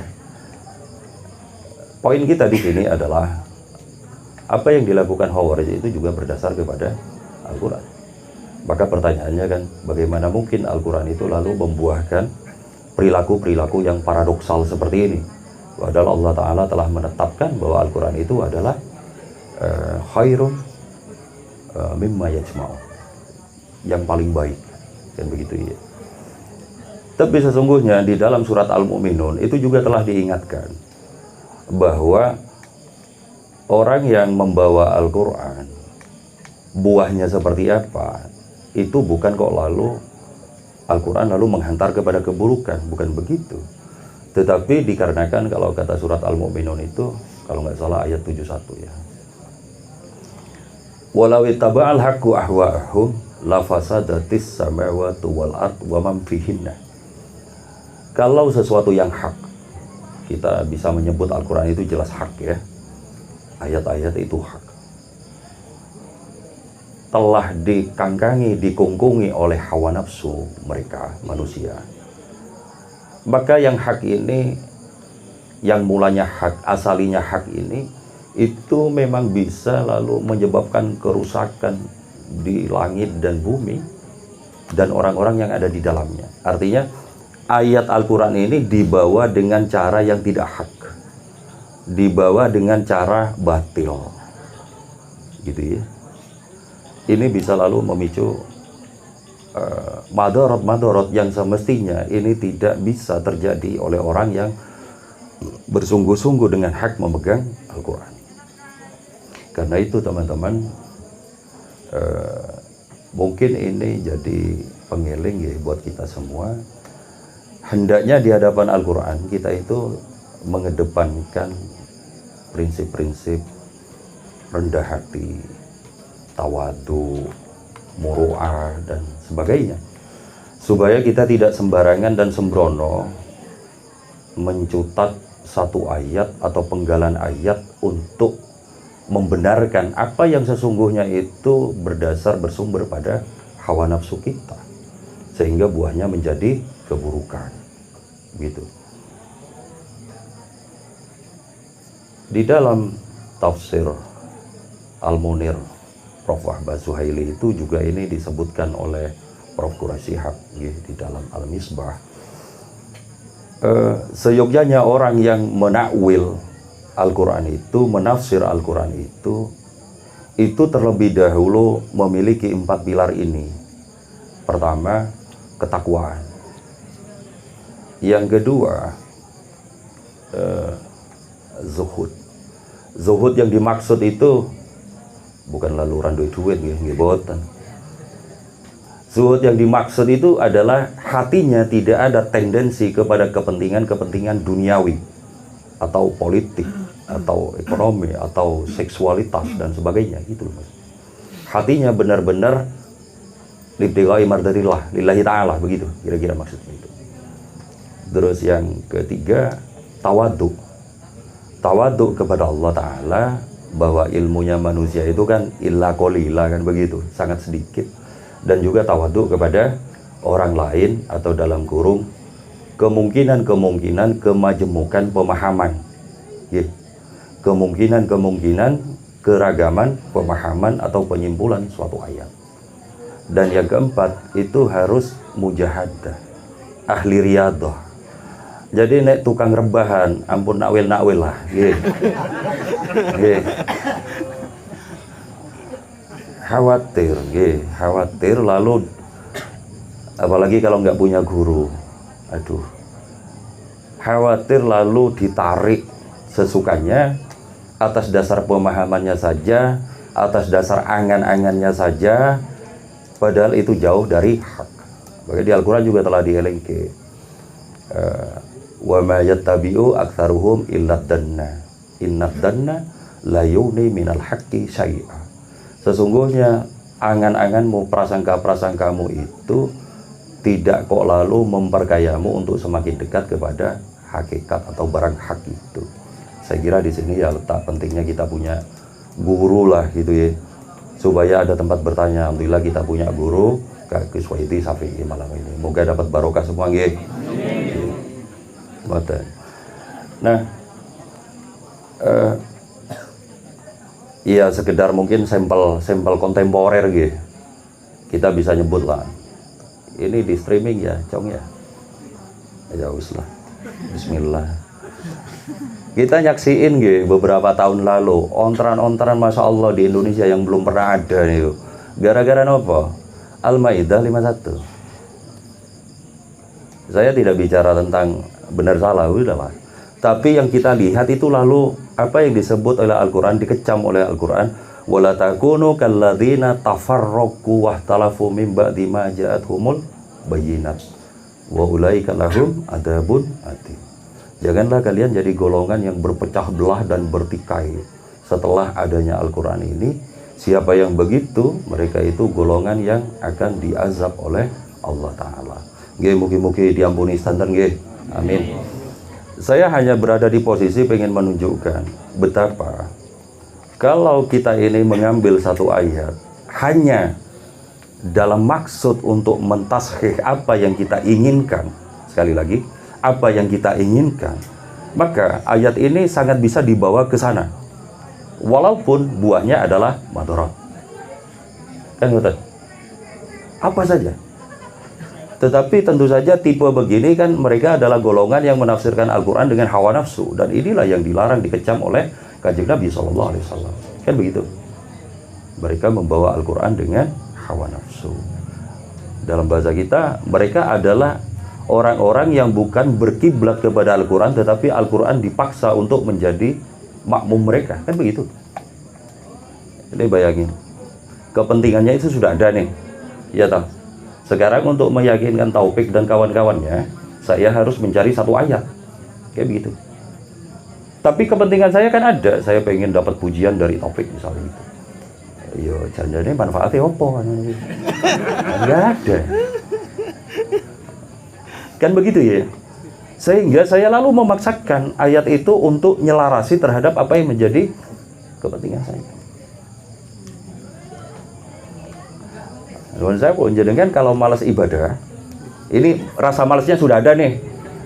Poin kita di sini adalah apa yang dilakukan Khawarij itu juga berdasar kepada Al-Quran. Maka pertanyaannya kan, bagaimana mungkin Al-Quran itu lalu membuahkan perilaku-perilaku yang paradoksal seperti ini? Padahal Allah Ta'ala telah menetapkan bahwa Al-Quran itu adalah khairun mimma yajma'u, yang paling baik, kan begitu ya. Tapi sesungguhnya di dalam surat Al-Mu'minun itu juga telah diingatkan bahwa orang yang membawa Al-Quran, buahnya seperti apa, itu bukan kok lalu Al-Quran lalu menghantar kepada keburukan, bukan begitu. Tetapi dikarenakan kalau kata surat Al-Mu'minun itu, kalau nggak salah ayat 71 ya, walau ittaba'al haqqu ahwa'ahum lafasadatis samawati wal ard wa man fihinna. Kalau sesuatu yang hak, kita bisa menyebut Al-Quran itu jelas hak ya, ayat-ayat itu hak, telah dikangkangi, dikungkungi oleh hawa nafsu mereka manusia, maka yang hak ini, yang mulanya hak, asalinya hak ini, itu memang bisa lalu menyebabkan kerusakan di langit dan bumi dan orang-orang yang ada di dalamnya. Artinya ayat Al-Quran ini dibawa dengan cara yang tidak hak, dibawa dengan cara batil, gitu ya. Ini bisa lalu memicu madorot yang semestinya ini tidak bisa terjadi oleh orang yang bersungguh-sungguh dengan hak memegang Al-Quran. Karena itu teman-teman, mungkin ini jadi pengiling ya buat kita semua. Hendaknya di hadapan Al-Quran kita itu mengedepankan prinsip-prinsip rendah hati, tawadu, muru'ah, dan sebagainya, supaya kita tidak sembarangan dan sembrono mencutat satu ayat atau penggalan ayat untuk membenarkan apa yang sesungguhnya itu bersumber pada hawa nafsu kita, sehingga buahnya menjadi keburukan gitu. Di dalam tafsir Al-Munir Prof. Wahbah Zuhaili itu juga ini disebutkan oleh Prof. Quraisy Shihab di dalam Al-Misbah. Seyogyanya orang yang menakwil Al-Quran itu, menafsir Al-Quran itu terlebih dahulu memiliki 4 pilar ini. Pertama, ketakwaan. Yang kedua, zuhud. Zuhud yang dimaksud itu bukan laluran duit nggih boten. Zuhud yang dimaksud itu adalah hatinya tidak ada tendensi kepada kepentingan-kepentingan duniawi atau politik atau ekonomi atau seksualitas dan sebagainya gitu loh Mas. Hatinya benar-benar libtighai mardatillah, lillahi ta'ala, begitu kira-kira maksudnya itu. Terus yang ketiga, tawadhu. Tawadhu kepada Allah Ta'ala, bahwa ilmunya manusia itu kan illa qalila kan begitu, sangat sedikit. Dan juga tawadhu kepada orang lain atau dalam kurung kemungkinan kemajemukan pemahaman, kemungkinan keragaman pemahaman atau penyimpulan suatu ayat. Dan yang keempat itu harus mujahadah, ahli riyadah. Jadi nek tukang rebahan ampun nakwil lah khawatir lalu apalagi kalau nggak punya guru, aduh, khawatir lalu ditarik sesukanya atas dasar pemahamannya saja, atas dasar angan-angannya saja, padahal itu jauh dari hak. Maka di Al-Quran juga telah dielengke, wa ma yattabi'u aktsaruhum illa dhanna innad dhanna la yughni minal haqqi syai'a. Sesungguhnya angan-anganmu, prasangka-prasangkamu itu tidak kok lalu memperkayamu untuk semakin dekat kepada hakikat atau barang hak itu. Saya kira di sini ya letak pentingnya kita punya guru lah gitu ya, supaya ada tempat bertanya. Alhamdulillah kita punya guru Kak Kuswaiti Syafi'i malam ini. Moga dapat barokah semua nggih. Nah, ya sekedar mungkin sampel kontemporer gitu. Kita bisa nyebut lah. Ini di streaming ya, Cong ya. Ya wis lah. Bismillah. Kita nyaksiin gitu beberapa tahun lalu ontran-ontran Masya Allah di Indonesia yang belum pernah ada nih. Gara-gara apa? Al-Maidah 51. Saya tidak bicara tentang benar salah udah lah. Tapi yang kita lihat itu lalu apa yang disebut oleh Al-Quran, dikecam oleh Al-Quran, wala takunu kalladzina tafarraqu wahtalafu min ba'di ma ja'atuhumul bayyinat wa ulaika lahum adzabun adzim. Janganlah kalian jadi golongan yang berpecah belah dan bertikai setelah adanya Al-Quran ini. Siapa yang begitu, mereka itu golongan yang akan diazab oleh Allah Ta'ala. Nggih, mugi-mugi diampuni santen nggih. Amin. Saya hanya berada di posisi pengen menunjukkan betapa kalau kita ini mengambil satu ayat hanya dalam maksud untuk mentashih apa yang kita inginkan, sekali lagi, apa yang kita inginkan, maka ayat ini sangat bisa dibawa ke sana. Walaupun buahnya adalah madarat. Kan betul? Apa saja. Tetapi tentu saja tipe begini kan mereka adalah golongan yang menafsirkan Al-Quran dengan hawa nafsu, dan inilah yang dilarang, dikecam oleh Kanjeng Nabi SAW. Kan begitu. Mereka membawa Al-Quran dengan hawa nafsu. Dalam bahasa kita, mereka adalah orang-orang yang bukan berkiblat kepada Al-Quran, tetapi Al-Quran dipaksa untuk menjadi makmum mereka. Kan begitu. Ini bayangin, kepentingannya itu sudah ada nih, ya toh. Sekarang untuk meyakinkan Taufik dan kawan-kawannya, saya harus mencari satu ayat, kayak begitu. Tapi kepentingan saya kan ada, saya pengen dapat pujian dari Taufik misalnya gitu. Yo, jangan-jangan manfaatnya apa? Enggak ada. Kan begitu ya. Sehingga saya lalu memaksakan ayat itu untuk nyelarasi terhadap apa yang menjadi kepentingan saya. Dan saya pun jenengan kalau malas ibadah, ini rasa malasnya sudah ada nih.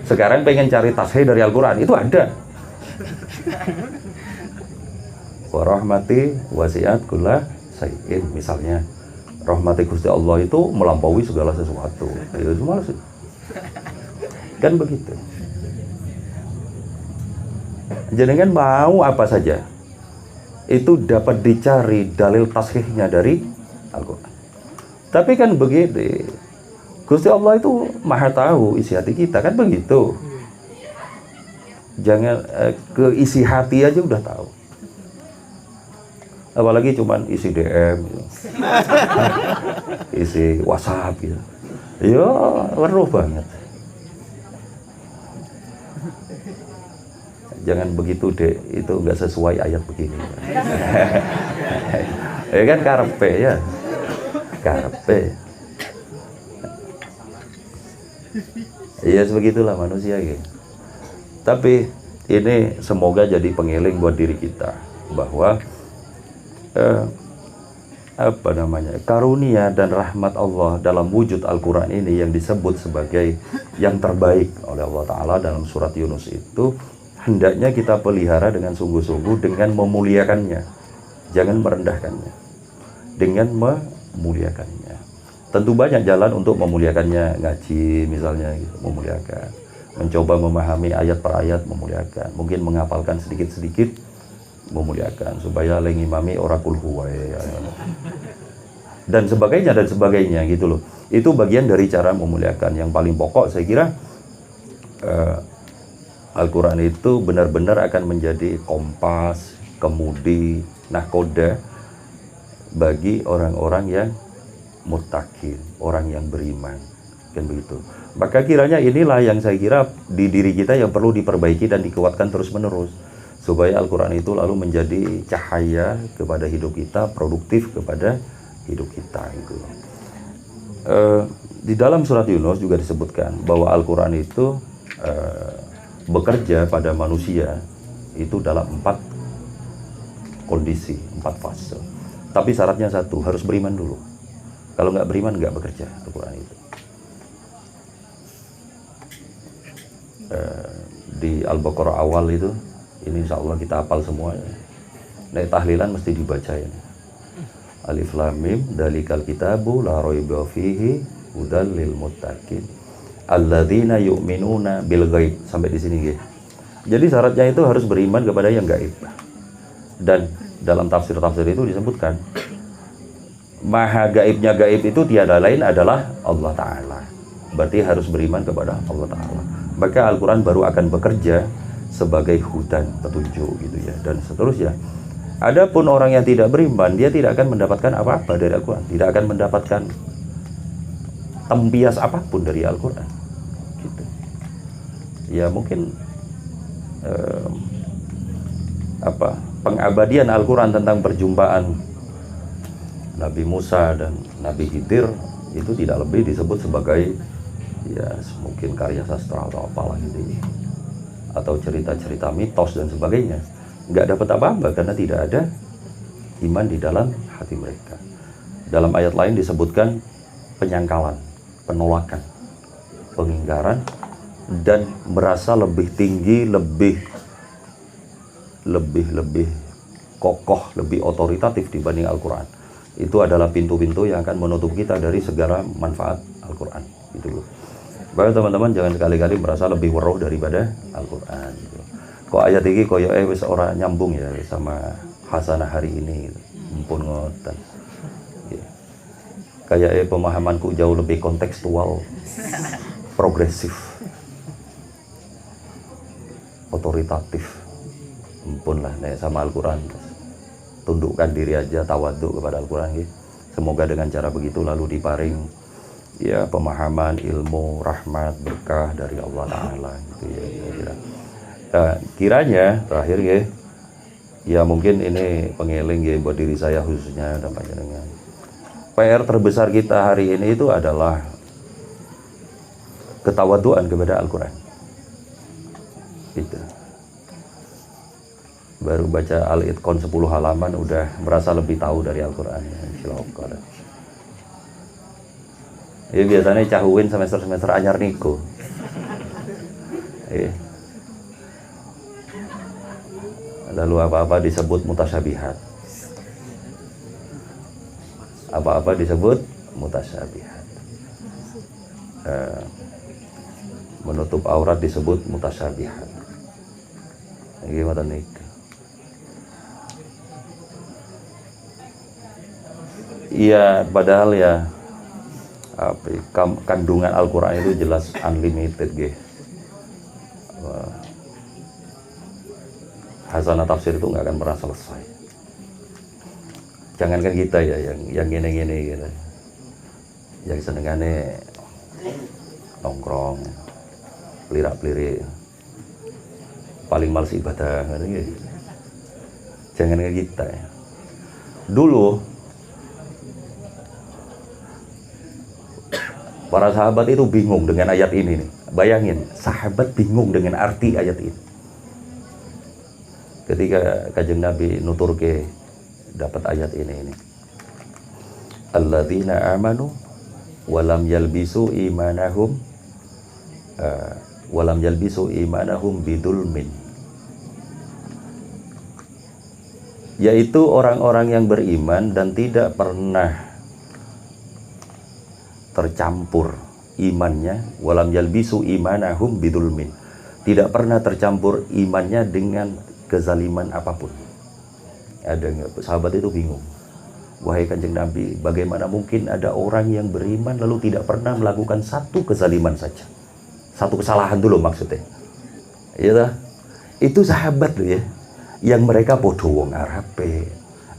Sekarang pengen cari tasheh dari Al-Quran, itu ada. Wa rahmati wasi'at kulla syai'in, misalnya rahmati Gusti Allah itu melampaui segala sesuatu. Itu malas. Kan begitu. Jenengan mau apa saja itu dapat dicari dalil tashehnya dari Al-Quran. Tapi kan begini, Gusti Allah itu maha tahu isi hati kita, kan begitu. Jangan ke isi hati aja udah tahu. Apalagi cuman isi DM gitu. Isi WhatsApp gitu. Ya, weruh banget. Jangan begitu, Dek, itu nggak sesuai ayat begini. Ya kan karepe ya. Karepe. Ya sebegitulah manusia gitu. Tapi ini semoga jadi pengiling buat diri kita bahwa karunia dan rahmat Allah dalam wujud Al-Quran ini yang disebut sebagai yang terbaik oleh Allah Ta'ala dalam surat Yunus itu hendaknya kita pelihara dengan sungguh-sungguh dengan memuliakannya, jangan merendahkannya, dengan memuliakannya. Tentu banyak jalan untuk memuliakannya, ngaji misalnya gitu, memuliakan, mencoba memahami ayat per ayat, memuliakan, mungkin menghafalkan sedikit-sedikit, memuliakan, supaya lengimami orakul huwai dan sebagainya gitu loh. Itu bagian dari cara memuliakan. Yang paling pokok saya kira Al-Quran itu benar-benar akan menjadi kompas, kemudi, nahkoda bagi orang-orang yang muttaqin, orang yang beriman, kan begitu. Maka kiranya inilah yang saya kira di diri kita yang perlu diperbaiki dan dikuatkan terus-menerus, supaya Al-Quran itu lalu menjadi cahaya kepada hidup kita, produktif kepada hidup kita gitu. Di dalam surat Yunus juga disebutkan bahwa Al-Quran itu bekerja pada manusia itu dalam 4 kondisi, 4 fase. Tapi syaratnya satu, harus beriman dulu. Kalau nggak beriman, nggak bekerja Al-Quran itu. Di Al-Baqarah awal itu, ini insya Allah kita hafal semua. Nah, tahlilan mesti dibaca ya. Alif Lam Mim, dalikal kitabu la raiba fihi hudal lil muttaqin alladzina yu'minuna bil ghaib, sampai di sini gitu. Jadi syaratnya itu harus beriman kepada yang gaib. Dan dalam tafsir-tafsir itu disebutkan maha gaibnya gaib itu tiada lain adalah Allah Ta'ala. Berarti harus beriman kepada Allah Ta'ala. Maka Al-Quran baru akan bekerja sebagai hudan, petunjuk gitu ya, dan seterusnya. Adapun orang yang tidak beriman, dia tidak akan mendapatkan apa-apa dari Al-Quran, tidak akan mendapatkan tempias apapun dari Al-Quran gitu. Ya mungkin pengabadian Al-Quran tentang perjumpaan Nabi Musa dan Nabi Khidir itu tidak lebih disebut sebagai ya mungkin karya sastra atau apalah gitu, atau cerita-cerita mitos dan sebagainya. Nggak dapat apa-apa karena tidak ada iman di dalam hati mereka. Dalam ayat lain disebutkan penyangkalan, penolakan, pengingkaran, dan merasa lebih tinggi, lebih kokoh, lebih otoritatif dibanding Al-Quran. Itu adalah pintu-pintu yang akan menutup kita dari segala manfaat Al-Quran gitu loh. Bahkan teman-teman jangan sekali-kali merasa lebih weruh daripada Al-Quran gitu. Kok ayat ini koyo wis ora nyambung ya sama hasanah hari ini gitu. Mumpun ngoten. Ya. Kayak pemahamanku jauh lebih kontekstual, progresif, otoritatif. Mumpun lah sama Al-Quran. tundukkan diri aja, tawadhu kepada Al-Quran nggih. Semoga dengan cara begitu lalu diparing ya pemahaman, ilmu, rahmat, berkah dari Allah Ta'ala gitu ya, kira-kira. Kiranya terakhir ya mungkin ini pengeling ya buat diri saya khususnya dan panjenengan. PR terbesar kita hari ini itu adalah ketawaduan kepada Al-Quran. Gitu. Baru baca Al-Itqan 10 halaman udah merasa lebih tahu dari Al-Quran. Ya biasanya cahuin semester anyar niku. Lalu apa-apa disebut mutasyabihat. Apa-apa disebut mutasyabihat. Menutup aurat disebut mutasyabihat. Gimana nih? Iya, padahal ya kandungan Al-Quran itu jelas unlimited hasanah tafsir itu nggak akan pernah selesai. Jangankan kita ya yang gini-gini gitu. Yang senengannya nongkrong, pelirak-pelirik, paling males ibadah gitu. Jangankan kita ya. Dulu para sahabat itu bingung dengan ayat ini nih. Bayangin, sahabat bingung dengan arti ayat ini. Ketika Kanjeng Nabi nuturke dapat ayat ini. Alladzina amanu walam yalbisu imanahum bidulmin. Yaitu orang-orang yang beriman dan tidak pernah tercampur imannya, walam yalbisu imanahum bidulmin. Tidak pernah tercampur imannya dengan kezaliman apapun. Ada nggak? Sahabat itu bingung. Wahai Kanjeng Nabi, bagaimana mungkin ada orang yang beriman lalu tidak pernah melakukan satu kezaliman saja, satu kesalahan dulu maksudnya. Iya, itu sahabat loh ya, yang mereka bodoh wong Arabe,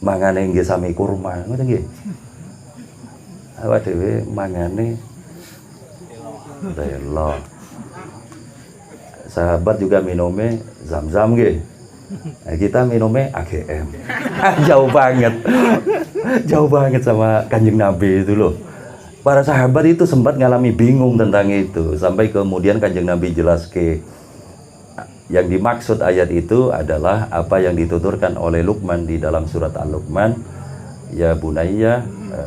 mangane nggih sami kurma, ngoten nggih. Awak dhewe mangane Allah. Sahabat juga minumnya zam-zam nggih. Nah, kita minumnya AGM. Jauh banget sama Kanjeng Nabi itu loh. Para sahabat itu sempat ngalami bingung tentang itu, sampai kemudian Kanjeng Nabi jelas yang dimaksud ayat itu adalah apa yang dituturkan oleh Luqman di dalam surat Al-Luqman, ya bunayya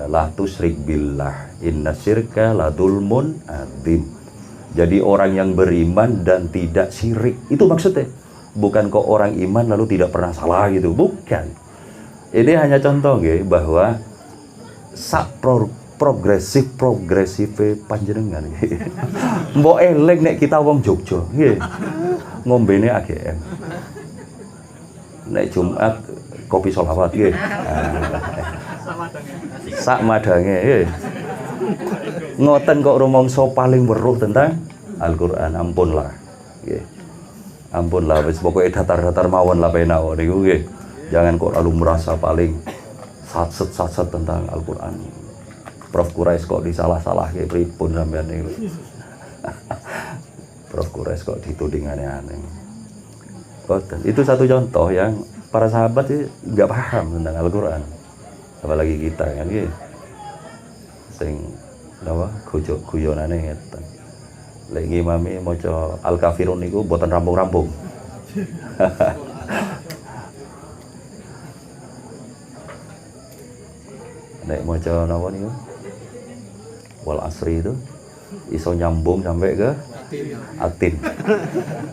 la tusyrik billah inna syirka la dzulmun adzim. Jadi orang yang beriman dan tidak syirik, itu maksudnya. Bukan kok orang iman lalu tidak pernah salah gitu, bukan. Ini hanya contoh bahwa progresif panjenengan. Mbok eling nek kita wong Jogja nggih. Ngombene AGM. Nek Jumat kopi sholawat nggih. Sak madange nggih. Ngoten kok rumangsa paling weruh tentang Al-Qur'an, ampunlah. Nggih. Ampunlah, wis pokoke datar-datar mawon lah penak niku nggih. Jangan kok lalu merasa paling satset tentang Al-Qur'an. Prof Quraisy kok disalah-salah kayak pripun sampean niku. Prof Quraisy kok dituding aneh-aneh. Itu satu contoh yang para sahabat sih nggak paham tentang Al-Qur'an. Apalagi kita kan nggih. Sing napa guyonane ngeten. Lek ngimami maca Al-Kafirun niku boten rampung-rampung. Nek maca napa niku? Wal Asri itu iso nyambung sampai ke atin.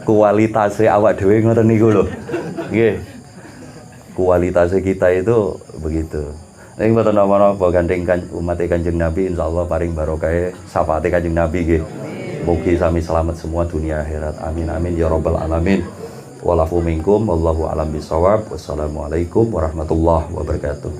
Kualitasnya awak dhewe ngoten niku lho. Nggih. Kualitasnya kita itu begitu. Nek mboten napa-napa gandeng umat Kanjeng Nabi insyaallah paring barokah syafaate Kanjeng Nabi nggih. Mugi sami selamat semua dunia akhirat. Amin amin ya rabbal alamin. Walafu minkum wallahu alam bisawab. Wassalamualaikum warahmatullahi wabarakatuh.